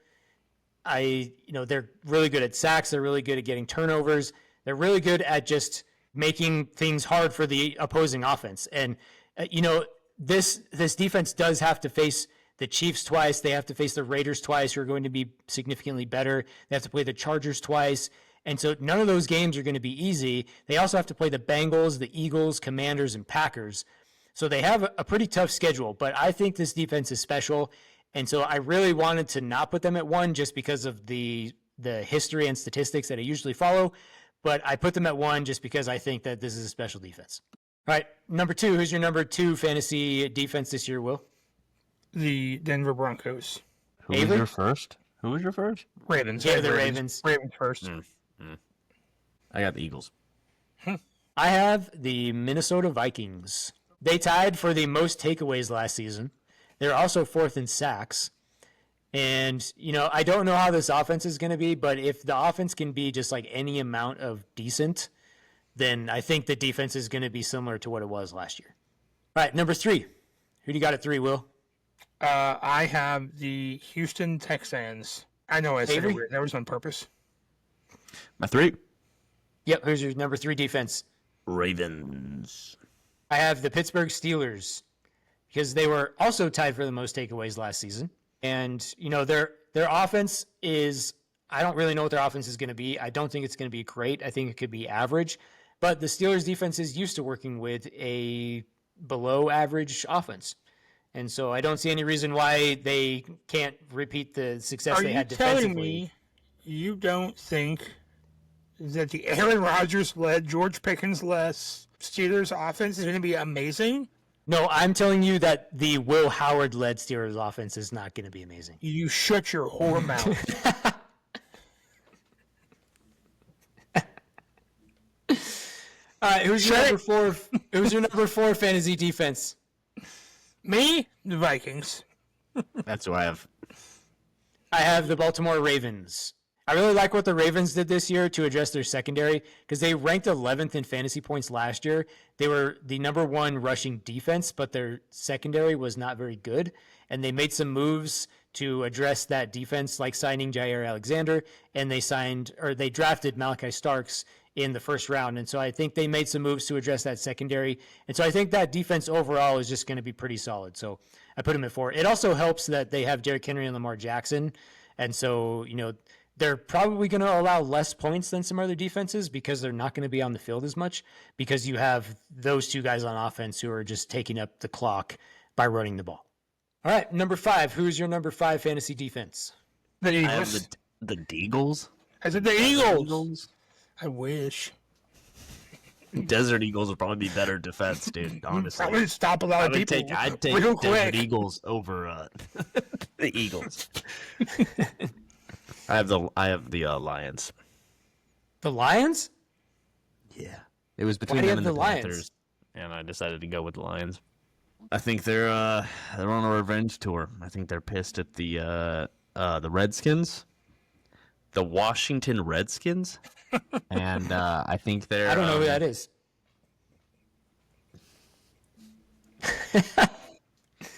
They're really good at sacks. They're really good at getting turnovers. They're really good at just making things hard for the opposing offense. And, this defense does have to face the Chiefs twice. They have to face the Raiders twice, who are going to be significantly better. They have to play the Chargers twice. And so none of those games are going to be easy. They also have to play the Bengals, the Eagles, Commanders, and Packers. So they have a pretty tough schedule, but I think this defense is special. And so I really wanted to not put them at 1 just because of the history and statistics that I usually follow. But I put them at 1 just because I think that this is a special defense. All right, number 2. Who's your number 2 fantasy defense this year, Will? The Denver Broncos. Who was your first? Ravens. Yeah, the Ravens. Ravens first. I got the Eagles. I have the Minnesota Vikings. They tied for the most takeaways last season. They're also 4th in sacks. And, I don't know how this offense is going to be, but if the offense can be just like any amount of decent, then I think the defense is going to be similar to what it was last year. All right, number 3. Who do you got at 3, Will? I have the Houston Texans. I know I said Avery? it weird. That was on purpose. My 3. Yep, who's your number 3 defense? Ravens. I have the Pittsburgh Steelers, because they were also tied for the most takeaways last season. And, their offense is, I don't really know what their offense is going to be. I don't think it's going to be great. I think it could be average. But the Steelers defense is used to working with a below average offense. And so I don't see any reason why they can't repeat the success they had defensively. Are you telling me you don't think that the Aaron Rodgers-led, George Pickens-led Steelers offense is going to be amazing? No, I'm telling you that the Will Howard-led Steelers offense is not going to be amazing. You shut your whore mouth. All right, who's your number 4? Who's your number 4 fantasy defense? Me? The Vikings. That's who I have. I have the Baltimore Ravens. I really like what the Ravens did this year to address their secondary, because they ranked 11th in fantasy points last year. They were the number 1 rushing defense, but their secondary was not very good. And they made some moves to address that defense, like signing Jair Alexander, and they drafted Malachi Starks in the first round. And so I think they made some moves to address that secondary. And so I think that defense overall is just going to be pretty solid. So I put them at 4. It also helps that they have Derrick Henry and Lamar Jackson. And so, they're probably going to allow less points than some other defenses, because they're not going to be on the field as much, because you have those 2 guys on offense who are just taking up the clock by running the ball. All right, number 5. Who's your number 5 fantasy defense? The I Eagles. have the Deagles. I said the Eagles. I wish. Desert Eagles would probably be better defense, dude. Honestly, That would stop a lot of people. I'd take real Desert quick. Eagles over the Eagles. I have the Lions. The Lions? Yeah, it was between Why do you them and have the the Lions? Panthers, and I decided to go with the Lions. I think they're on a revenge tour. I think they're pissed at the Redskins, the Washington Redskins, and I think they're. I don't know who that is.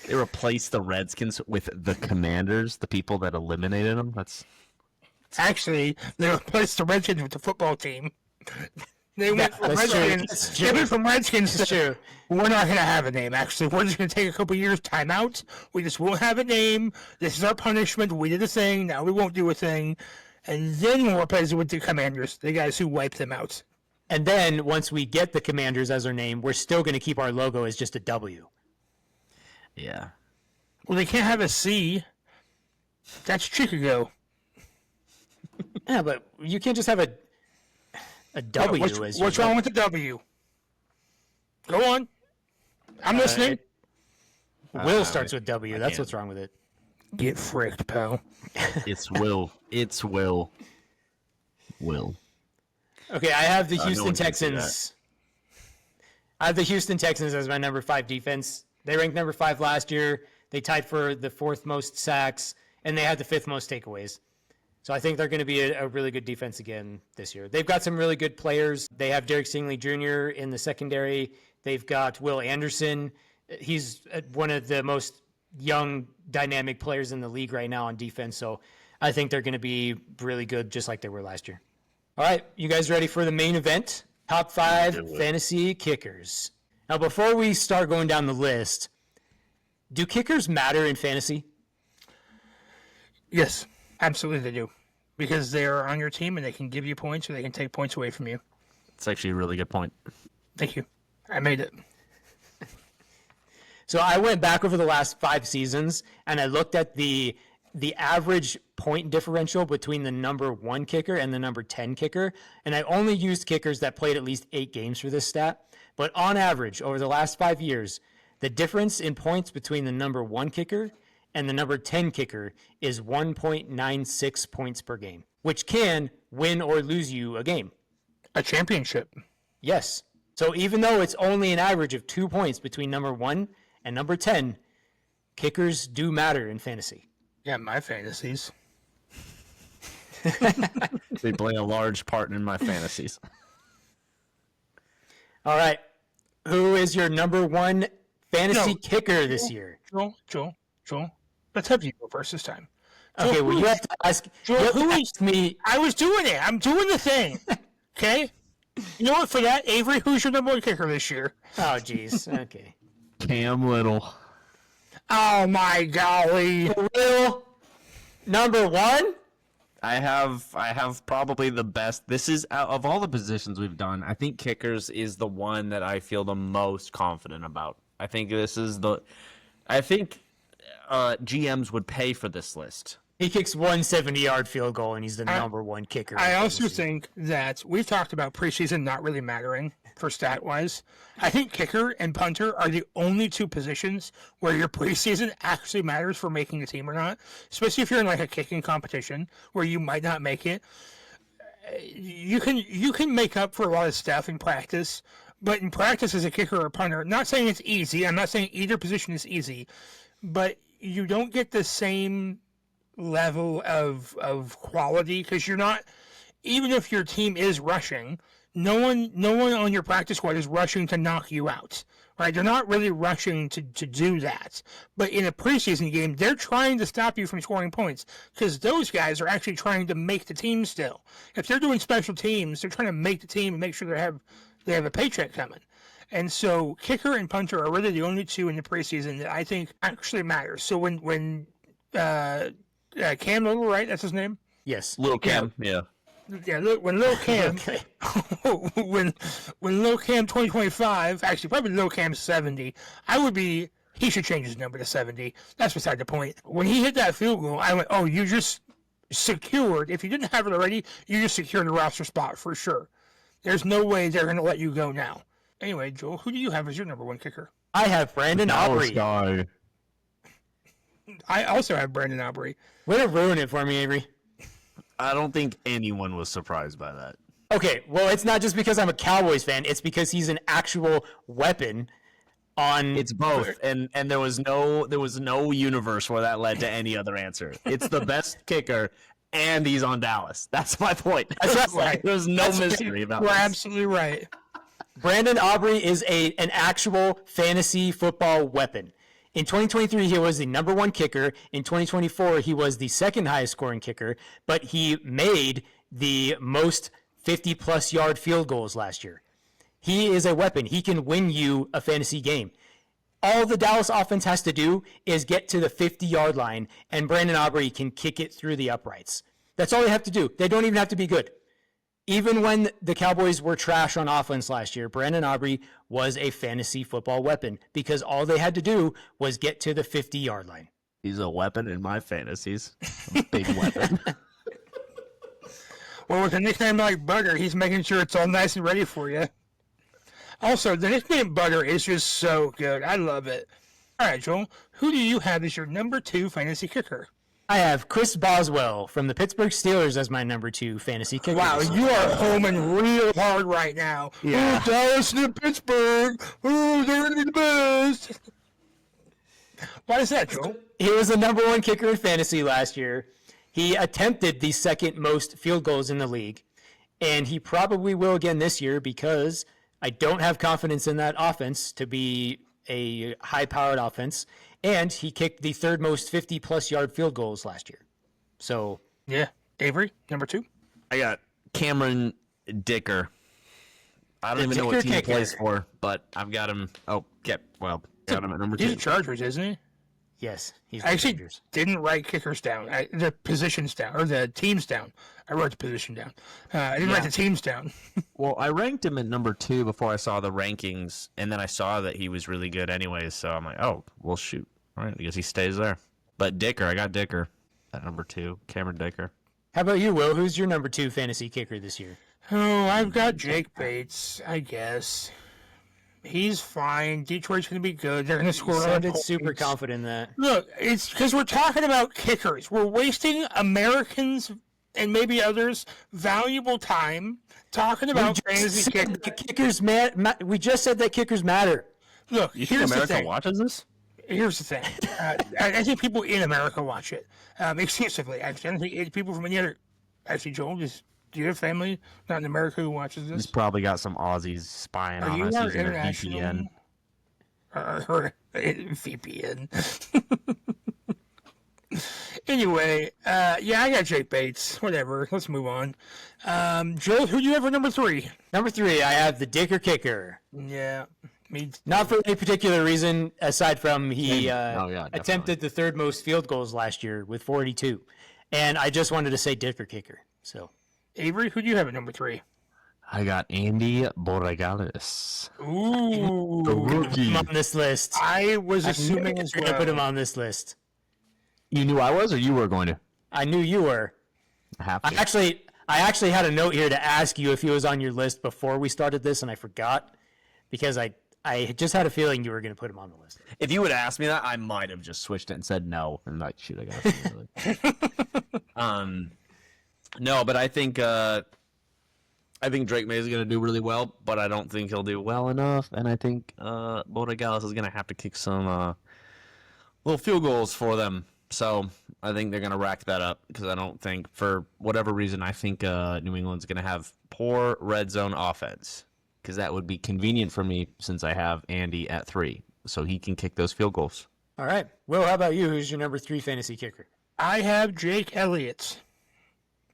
They replaced the Redskins with the Commanders, the people that eliminated them. Actually, they replaced the Redskins with the football team. They went from That's true. Redskins. That's true. They went from Redskins That's to, true. we're not going to have a name, actually. We're just going to take a couple years timeout. We just won't have a name. This is our punishment. We did a thing. Now we won't do a thing. And then we'll replace it with the Commanders, the guys who wiped them out. And then once we get the Commanders as our name, we're still going to keep our logo as just a W. Yeah. Well, they can't have a C. That's Chicago. Yeah, but you can't just have a W What's wrong with the W? Go on. I'm listening. Will starts with W. That's can't. what's wrong with it. Get fricked, pal. It's Will. It's Will. Will. Okay, I have the no Houston one can say Texans. I have the Houston Texans as my number 5 defense. They ranked number 5 last year. They tied for the 4th most sacks, and they had the 5th most takeaways. So I think they're going to be a really good defense again this year. They've got some really good players. They have Derek Stingley Jr. in the secondary. They've got Will Anderson. He's one of the most young, dynamic players in the league right now on defense. So I think they're going to be really good, just like they were last year. All right, you guys ready for the main event? Top 5 fantasy kickers. Now, before we start going down the list, do kickers matter in fantasy? Yes, absolutely they do. Because they're on your team and they can give you points or they can take points away from you. It's actually a really good point. Thank you. I made it. So I went back over the last 5 seasons and I looked at the average point differential between the number 1 kicker and the number 10 kicker. And I only used kickers that played at least 8 games for this stat. But on average, over the last 5 years, the difference in points between the number 1 kicker and the number 10 kicker is 1.96 points per game, which can win or lose you a game. A championship. Yes. So even though it's only an average of 2 points between number 1 and number 10, kickers do matter in fantasy. Yeah, my fantasies. They play a large part in my fantasies. All right. Who is your number 1 fantasy kicker this year? Joel. Let's have you go first this time. Okay, Joel, well, you have to ask, me. I was doing it. I'm doing the thing. Okay? You know what? For that, Avery, who's your number 1 kicker this year? Oh, jeez. Okay. Cam Little. Oh, my golly. Will, number 1? I have probably the best. This is of all the positions we've done, I think kickers is the one that I feel the most confident about. I think GMs would pay for this list. He kicks 170-yard field goal, and he's the number 1 kicker. I also think that we've talked about preseason not really mattering for stat-wise. I think kicker and punter are the only 2 positions where your preseason actually matters for making the team or not, especially if you're in like a kicking competition where you might not make it. You can make up for a lot of stuff in practice, but in practice as a kicker or punter, not saying it's easy. I'm not saying either position is easy, but you don't get the same level of quality because you're not, even if your team is rushing, no one on your practice squad is rushing to knock you out, right? They're not really rushing to do that. But in a preseason game, they're trying to stop you from scoring points because those guys are actually trying to make the team still. If they're doing special teams, they're trying to make the team and make sure they have a paycheck coming. And so kicker and punter are really the only 2 in the preseason that I think actually matters. So when Cam Little, right? That's his name? Yes. Little Cam, yeah. Yeah, look, when Lil Cam, when Lil Cam 2025, actually probably Lil Cam 70, he should change his number to 70. That's beside the point. When he hit that field goal, I went, oh, you just secured. If you didn't have it already, you just secured a roster spot for sure. There's no way they're going to let you go now. Anyway, Joel, who do you have as your number 1 kicker? I have Brandon Aubrey. Guy. I also have Brandon Aubrey. Way to ruin it for me, Avery. I don't think anyone was surprised by that. Okay, well, it's not just because I'm a Cowboys fan. It's because he's an actual weapon on... It's both, and there was no universe where that led to any other answer. It's the best kicker, and he's on Dallas. That's my point. That's right. There's no mystery about You're this. absolutely right. Brandon Aubrey is an actual fantasy football weapon. In 2023, he was the number 1 kicker. In 2024, he was the 2nd highest scoring kicker, but he made the most 50-plus yard field goals last year. He is a weapon. He can win you a fantasy game. All the Dallas offense has to do is get to the 50-yard line, and Brandon Aubrey can kick it through the uprights. That's all they have to do. They don't even have to be good. Even when the Cowboys were trash on offense last year, Brandon Aubrey was a fantasy football weapon because all they had to do was get to the 50-yard line. He's a weapon in my fantasies. A big weapon. Well, with a nickname like Butter, he's making sure it's all nice and ready for you. Also, the nickname Butter is just so good. I love it. All right, Joel, who do you have as your number 2 fantasy kicker? I have Chris Boswell from the Pittsburgh Steelers as my number 2 fantasy kicker. Wow, you are homing real hard right now. Yeah. Oh, Dallas and Pittsburgh. Oh, they're going to be the best. Why is that, Joel? He was the number 1 kicker in fantasy last year. He attempted the second most field goals in the league, and he probably will again this year because I don't have confidence in that offense to be a high-powered offense, and he kicked the third most 50-plus yard field goals last year. So, Yeah. Avery, number 2? I got Cameron Dicker. I don't even know what team he plays for, but I've got him. Oh, got him at number 2. He's the Chargers, isn't he? yes, he's I the actually Chargers. didn't write kickers down. The positions down, or the teams down. I wrote the position down. I didn't write the teams down. Well, I ranked him at number 2 before I saw the rankings, and then I saw that he was really good anyways, so I'm like, oh, well, shoot. All right, I guess he stays there. But Dicker, I got Dicker at number 2, Cameron Dicker. How about you, Will? Who's your number 2 fantasy kicker this year? Oh, I've got Jake Bates, I guess. He's fine. Detroit's going to be good. They're going to score a lot of Sounded points. super confident in that. Look, it's because we're talking about kickers. We're wasting Americans and maybe others' valuable time talking about fantasy kickers. We just said that kickers matter. Look, You think here's the America thing. watches this? Here's the thing. I think people in America watch it exclusively. Actually, I don't think people from any other. Actually, Joel, do you have family not in America who watches He's this? probably got some Aussies spying Are on you us our using their international? VPN. VPN. Anyway, yeah, I got Jake Bates. Whatever. Let's move on. Joel, who do you have for number 3? Number 3, I have the Dicker kicker. Yeah, me. Not for any particular reason, aside from he definitely. attempted the third most field goals last year with 42. And I just wanted to say Dicker kicker. So Avery, who do you have at number 3? I got Andy Borregales. Ooh, The rookie. him on this list. I was assuming as You're gonna well. put him on this list. You knew I was, or you were going to? I knew you were. I have I to. actually had a note here to ask you if he was on your list before we started this, and I forgot because I just had a feeling you were going to put him on the list. If you would ask me that, I might have just switched it and said no. And like, shoot, I got it. No, but I think Drake May is going to do really well, but I don't think he'll do well enough. And I think Borregales is going to have to kick some little field goals for them. So I think they're going to rack that up because I don't think, for whatever reason, I think New England's going to have poor red zone offense because that would be convenient for me since I have Andy at 3. So he can kick those field goals. All right. Will, how about you? Who's your number 3 fantasy kicker? I have Jake Elliott.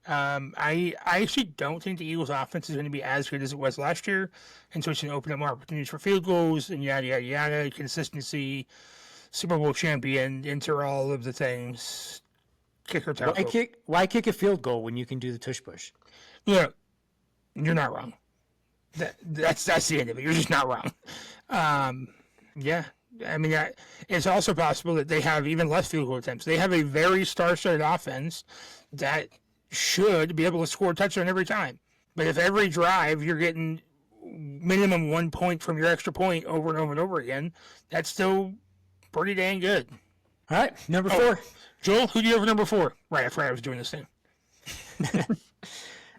I actually don't think the Eagles' offense is going to be as good as it was last year, and so it's going to open up more opportunities for field goals and yada yada yada, consistency, Super Bowl champion, enter all of the things. Kicker tackle. Why kick a field goal when you can do the tush push? Look, you're not wrong. That's the end of it. You're just not wrong. Yeah. I mean, it's also possible that they have even less field goal attempts. They have a very star-studded offense that should be able to score a touchdown every time. But if every drive you're getting minimum 1 point from your extra point over and over and over again, that's still pretty dang good. All right. Number 4. Joel, who do you have for number 4? Right after I was doing this thing.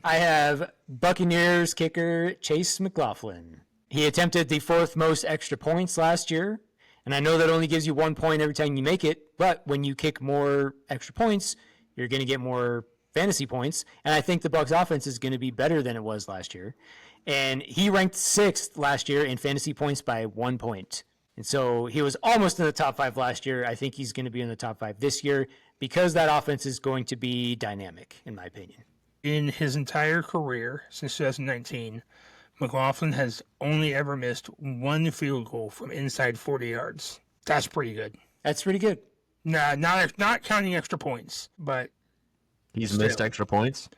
I have Buccaneers kicker Chase McLaughlin. He attempted the 4th most extra points last year. And I know that only gives you 1 point every time you make it, but when you kick more extra points, you're going to get more fantasy points. And I think the Bucs offense is going to be better than it was last year. And he ranked 6th last year in fantasy points by 1 point. And so he was almost in the top 5 last year. I think he's going to be in the top 5 this year because that offense is going to be dynamic, in my opinion. In his entire career since 2019, McLaughlin has only ever missed 1 field goal from inside 40 yards. That's pretty good. That's pretty good. Nah, not counting extra points, but He's missed extra points?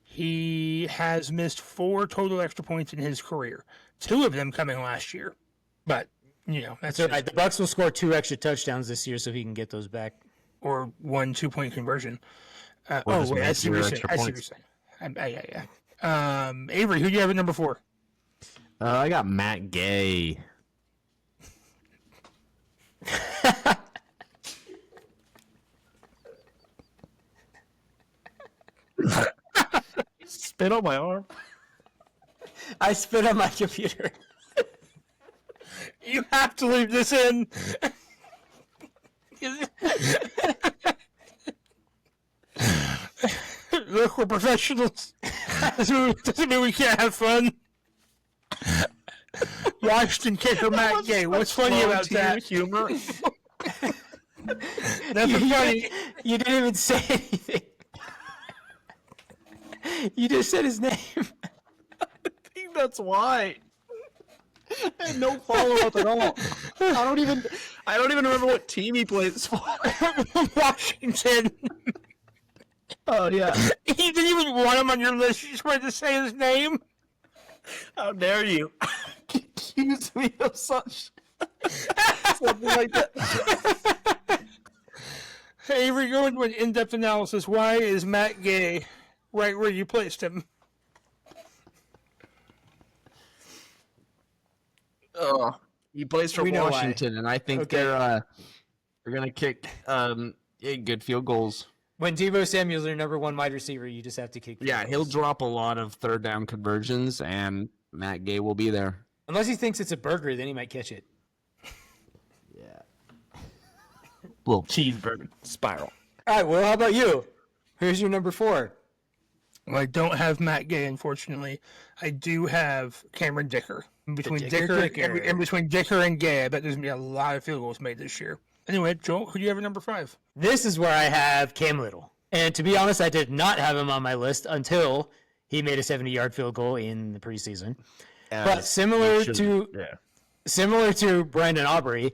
he has missed 4 total extra points in his career. 2 of them coming last year. But, that's All right, the Bucs will score 2 extra touchdowns this year so he can get those back. or 1 2-point conversion. Or just I make see what your you're saying. extra I see what you're points. saying. Yeah. Avery, who do you have at number 4? I got Matt Gay. Spit on my arm. I spit on my computer. You have to leave this in. Look, we're professionals. Doesn't mean we can't have fun. Washington kicker Matt Gay. What's funny about that? Humor. That's funny. You didn't even say anything. You just said his name. I think that's why. I had no follow-up at all. I don't even remember what team he plays for. Washington. Oh yeah. You didn't even want him on your list. You just wanted to say his name. How dare you accuse me of such something like that? Hey, we're going to an in-depth analysis. Why is Matt Gay right where you placed him? Oh, he plays for We know why. Washington, and I think they're gonna kick good field goals. When Deebo Samuel's your number 1 wide receiver, you just have to kick. Yeah, he'll drop a lot of third down conversions, and Matt Gay will be there. Unless he thinks it's a burger, then he might catch it. Yeah. Little cheeseburger spiral. All right, well, how about you? Who's your number 4? Well, I don't have Matt Gay, unfortunately. I do have Cameron Dicker. In between Dicker. in between Dicker and Gay, I bet there's going to be a lot of field goals made this year. Anyway, Joel, who do you have at number 5? This is where I have Cam Little. And to be honest, I did not have him on my list until he made a 70-yard field goal in the preseason. But similar to Brandon Aubrey,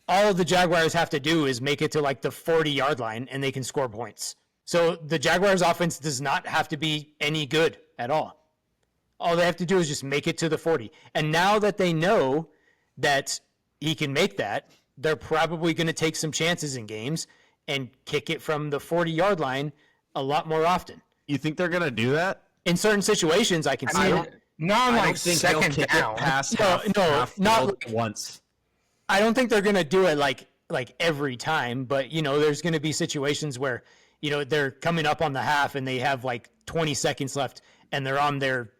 all the Jaguars have to do is make it to like the 40-yard line and they can score points. So the Jaguars offense does not have to be any good at all. All they have to do is just make it to the 40. And now that they know that he can make that, they're probably going to take some chances in games and kick it from the 40-yard line a lot more often. You think they're gonna do that? In certain situations, I can see it. Not I like don't think they'll second kick down. it past No, half not field like- once. I don't think they're going to do it like every time, but there's going to be situations where they're coming up on the half and they have like 20 seconds left and they're on their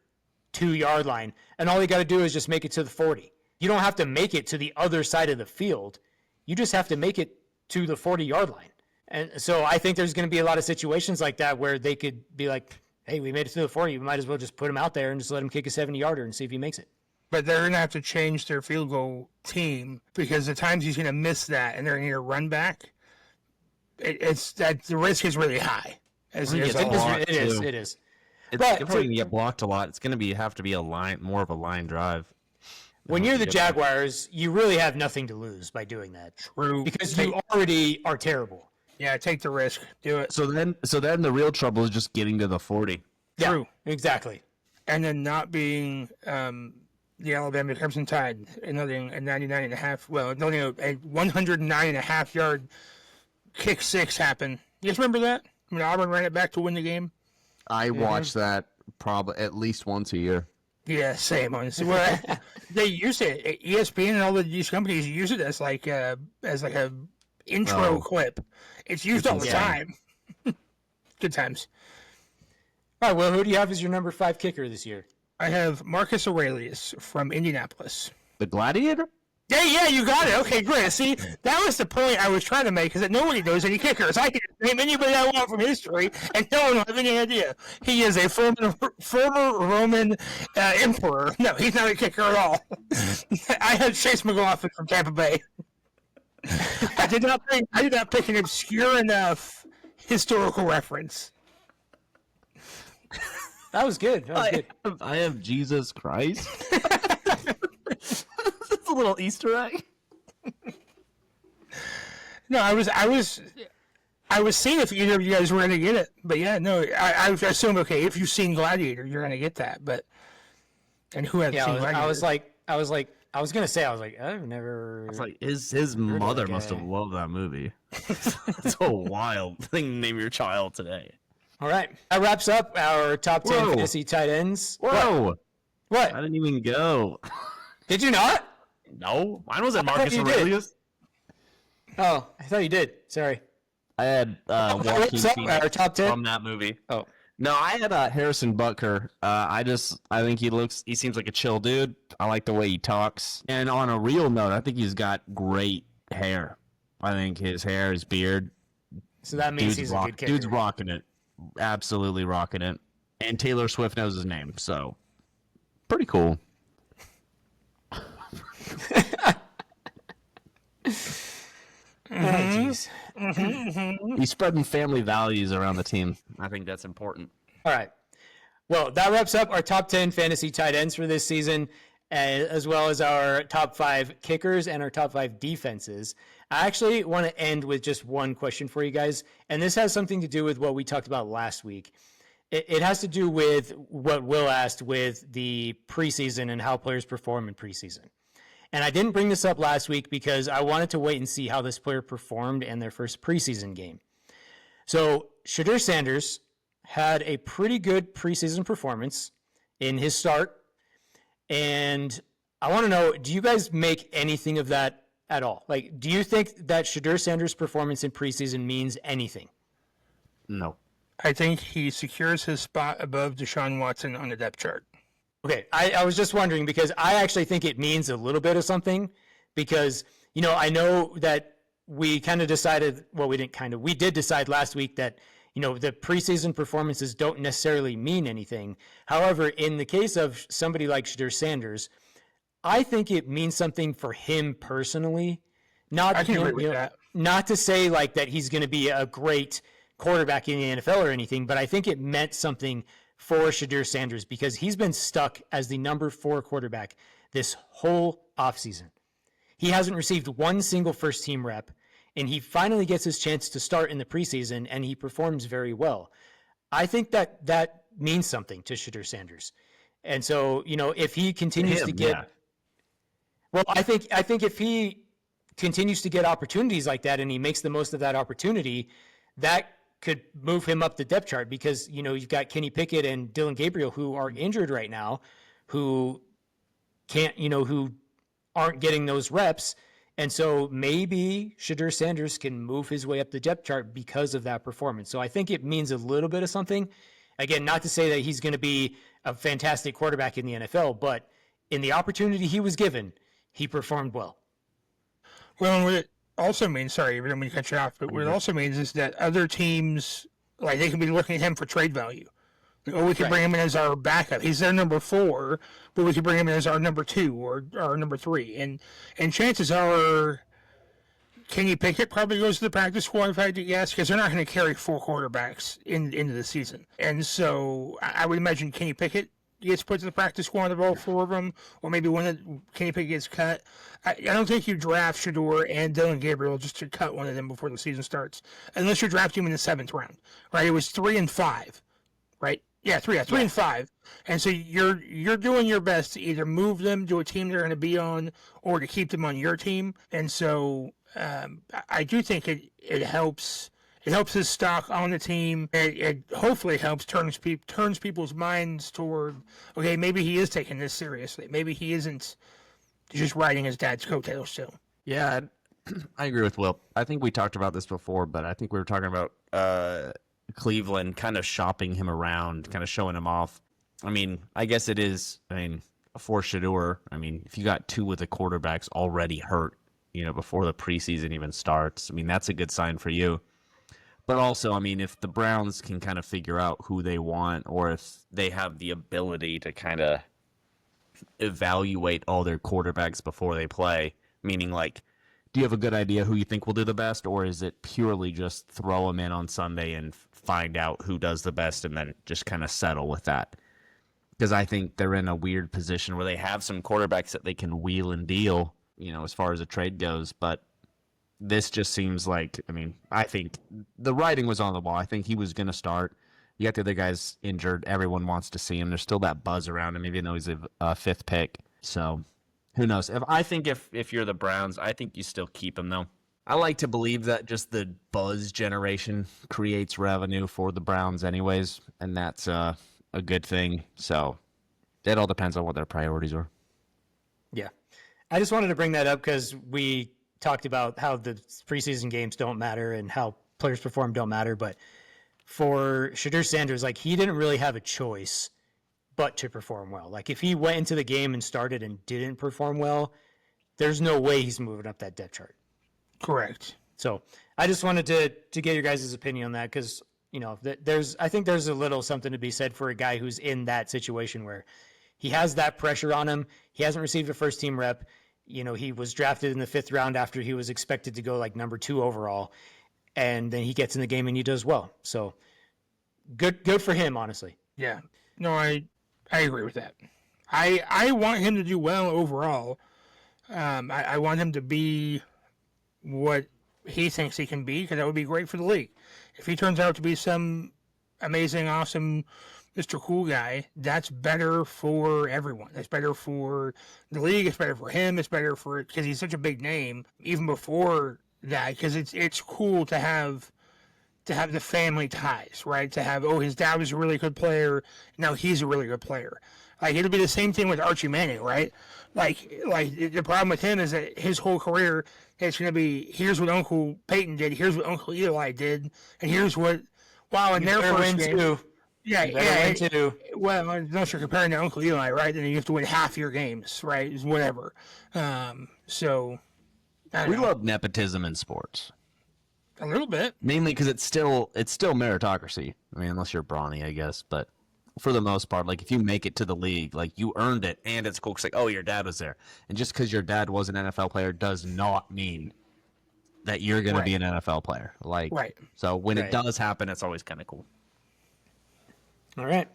2-yard line, and all they got to do is just make it to the 40. You don't have to make it to the other side of the field. You just have to make it to the 40-yard line. And so I think there's going to be a lot of situations like that where they could be like, hey, we made it to the 40. We might as well just put him out there and just let him kick a 70-yarder and see if he makes it. But they're going to have to change their field goal team because the times he's going to miss that and they're going to run back, it's that the risk is really high. It is. It's probably going to get blocked a lot. It's going to have to be more of a line drive. When you're the Jaguars, you really have nothing to lose by doing that. True. Because you already are terrible. Yeah, take the risk. Do it. So then the real trouble is just getting to the 40. True. Yeah, exactly. And then not being the Alabama Crimson Tide, another a 109.5 yard kick 6 happened. You guys remember that? When Auburn ran it back to win the game? I watch that probably at least once a year. Yeah, same. Honestly, they use it. ESPN and all of these companies use it as like a intro clip. It's used all the time. Good times. All right, well, who do you have as your number 5 kicker this year? I have Marcus Aurelius from Indianapolis. The Gladiator? Yeah, you got it. Okay, great. See, that was the point I was trying to make, because nobody knows any kickers. I can name anybody I want from history, and no one will have any idea. He is a former Roman emperor. No, he's not a kicker at all. I had Chase McLaughlin from Tampa Bay. I did not pick an obscure enough historical reference. That was good. I have Jesus Christ. That's a little Easter egg. No, I was seeing if either of you guys were going to get it, but yeah, no, I assume if you've seen Gladiator, you're going to get that. But and who hasn't seen Gladiator? I was gonna say I've never. It's like his mother must have loved that movie. It's a wild thing to name your child today. All right. That wraps up our top 10 Whoa. fantasy tight ends. Whoa! What? I didn't even go. Did you not? No, mine was at thought Marcus you did. Aurelius. Oh, I thought you did. Sorry. I had Joaquin wraps up Phoenix our top 10? from that movie. Oh. No, I had Harrison Butker. I think he seems like a chill dude. I like the way he talks. And on a real note, I think he's got great hair. I think his hair, his beard. So that means he's a good kicker. Dude's rocking it. Absolutely rocking it. And Taylor Swift knows his name, so pretty cool. Jeez. He's spreading family values around the team. I think that's important. All right. Well, that wraps up our top 10 fantasy tight ends for this season, as well as our top 5 kickers and our top 5 defenses. I actually want to end with just one question for you guys, and this has something to do with what we talked about last week. It has to do with what Will asked with the preseason and how players perform in preseason. And I didn't bring this up last week because I wanted to wait and see how this player performed in their first preseason game. So Shedeur Sanders had a pretty good preseason performance in his start. And I want to know, do you guys make anything of that at all? Like, do you think that Shedeur Sanders' performance in preseason means anything? No. I think he secures his spot above Deshaun Watson on the depth chart. Okay, I was just wondering because I actually think it means a little bit of something because, I know that we kind of decided, well, we did decide last week that, the preseason performances don't necessarily mean anything. However, in the case of somebody like Shedeur Sanders, I think it means something for him personally. I can agree with that. Not to say like that he's going to be a great quarterback in the NFL or anything, but I think it meant something for Shedeur Sanders because he's been stuck as the number 4 quarterback this whole offseason. He hasn't received one single first-team rep, and he finally gets his chance to start in the preseason, and he performs very well. I think that means something to Shedeur Sanders. And so, if he continues to get... Yeah. Well, I think if he continues to get opportunities like that and he makes the most of that opportunity, that could move him up the depth chart because, you've got Kenny Pickett and Dylan Gabriel who are injured right now, who can't, who aren't getting those reps. And so maybe Shedeur Sanders can move his way up the depth chart because of that performance. So I think it means a little bit of something. Again, not to say that he's going to be a fantastic quarterback in the NFL, but in the opportunity he was given, he performed well. Well, what it also means, sorry, I didn't mean to cut you off, but what it also means is that other teams, like, they can be looking at him for trade value. Or we could bring him in as our backup. He's their number 4, but we could bring him in as our number 2 or our number 3. And chances are Kenny Pickett probably goes to the practice squad, if I had to guess, because they're not going to carry 4 quarterbacks into the season. And so I would imagine Kenny Pickett gets put to the practice squad of all 4 of them, or maybe one of Kenny Pickett gets cut. I don't think you draft Shedeur and Dylan Gabriel just to cut one of them before the season starts, unless you're drafting him in the 7th round, right? It was 3 and 5, right? Yeah, 3 and 5. And so you're doing your best to either move them to a team they're going to be on or to keep them on your team. And so I do think it helps. It helps his stock on the team. It hopefully helps turns people's minds toward, okay, maybe he is taking this seriously. Maybe he isn't just riding his dad's coattails still. Yeah, I agree with Will. I think we talked about this before, but I think we were talking about Cleveland kind of shopping him around, kind of showing him off. I mean, I guess it is, for Shedeur, if you got 2 of the quarterbacks already hurt, before the preseason even starts, that's a good sign for you. But also, if the Browns can kind of figure out who they want or if they have the ability to kind of evaluate all their quarterbacks before they play, meaning like, do you have a good idea who you think will do the best, or is it purely just throw them in on Sunday and find out who does the best and then just kind of settle with that? Because I think they're in a weird position where they have some quarterbacks that they can wheel and deal, as far as a trade goes, but this just seems like, I think the writing was on the wall. I think he was going to start. You got the other guys injured. Everyone wants to see him. There's still that buzz around him, even though he's a 5th pick. So who knows? If you're the Browns, I think you still keep him, though. I like to believe that just the buzz generation creates revenue for the Browns anyways, and that's a good thing. So it all depends on what their priorities are. Yeah. I just wanted to bring that up because we talked about how the preseason games don't matter and how players perform don't matter. But for Shedeur Sanders, like, he didn't really have a choice but to perform well. Like, if he went into the game and started and didn't perform well, there's no way he's moving up that depth chart. Correct. So I just wanted to get your guys' opinion on that because, I think there's a little something to be said for a guy who's in that situation where he has that pressure on him. He hasn't received a first team rep. He was drafted in the 5th round after he was expected to go like number 2 overall. And then he gets in the game and he does well. So good for him, honestly. Yeah. No, I agree with that. I want him to do well overall. I want him to be what he thinks he can be because that would be great for the league. If he turns out to be some amazing, awesome Mr. Cool guy, that's better for everyone. That's better for the league. It's better for him. It's better for because he's such a big name. Even before that, because it's cool to have the family ties, right? To have his dad was a really good player. Now he's a really good player. Like it'll be the same thing with Archie Manning, right? Like the problem with him is that his whole career it's going to be here's what Uncle Peyton did, here's what Uncle Eli did, and here's what in their first game. Too. Yeah. Too. Well, unless you're comparing to Uncle Eli, right? Then you have to win half your games, right? Whatever. So we love nepotism in sports. A little bit. Mainly because it's still meritocracy. I mean, unless you're Brawny, I guess. But for the most part, like if you make it to the league, like you earned it, and it's cool. Cause like, your dad was there, and just because your dad was an NFL player does not mean that you're going to be an NFL player. Like, so when it does happen, it's always kind of cool. All right.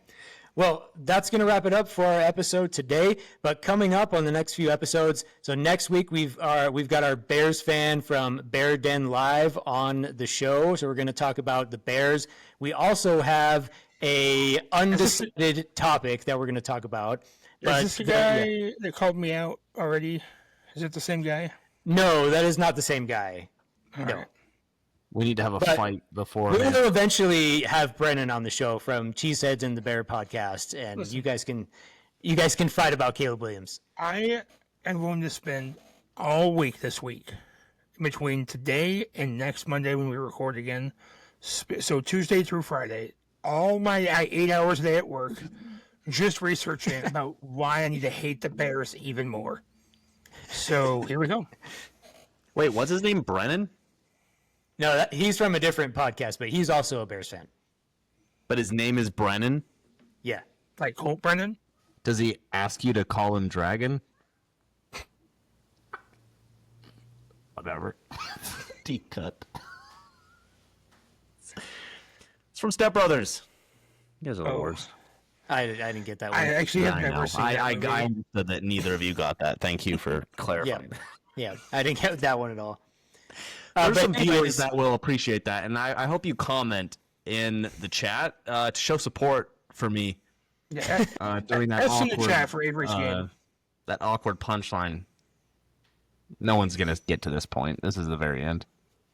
Well, that's going to wrap it up for our episode today. But coming up on the next few episodes, so next week we've got our Bears fan from Bear Den Live on the show. So we're going to talk about the Bears. We also have a undecided topic that we're going to talk about. Is this the guy that called me out already? Is it the same guy? No, that is not the same guy. All no. right. We need to have a fight before. We will eventually have Brennan on the show from Cheeseheads and the Bear podcast, and listen, you guys can fight about Caleb Williams. I am going to spend all week this week between today and next Monday when we record again. So Tuesday through Friday, all my 8 hours a day at work, just researching about why I need to hate the Bears even more. So here we go. Wait, what's his name? Brennan? No, he's from a different podcast, but he's also a Bears fan. But his name is Brennan? Yeah. Like Colt Brennan? Does he ask you to call him Dragon? Whatever. Deep cut. It's from Step Brothers. You guys are the worst. I didn't get that one. I actually have never seen that movie. I understood that neither of you got that. Thank you for clarifying. Yeah, I didn't get that one at all. There's some viewers that will appreciate that, and I hope you comment in the chat to show support for me during that awkward, in the chat for Avery's game. That awkward punchline. No one's going to get to this point. This is the very end.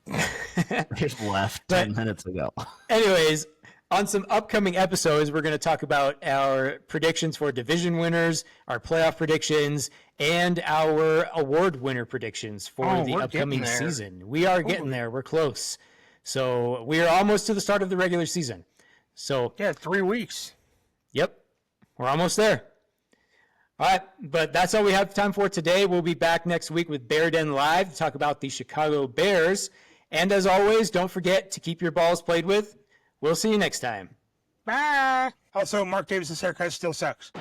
It left 10 minutes ago. Anyways, on some upcoming episodes, we're going to talk about our predictions for division winners, our playoff predictions, and our award winner predictions for the upcoming season. We are getting there. We're close. So we are almost to the start of the regular season. So 3 weeks. Yep. We're almost there. All right, but that's all we have time for today. We'll be back next week with Bear Den Live to talk about the Chicago Bears. And as always, don't forget to keep your balls played with. We'll see you next time. Bye. Also, Mark Davis' haircut still sucks.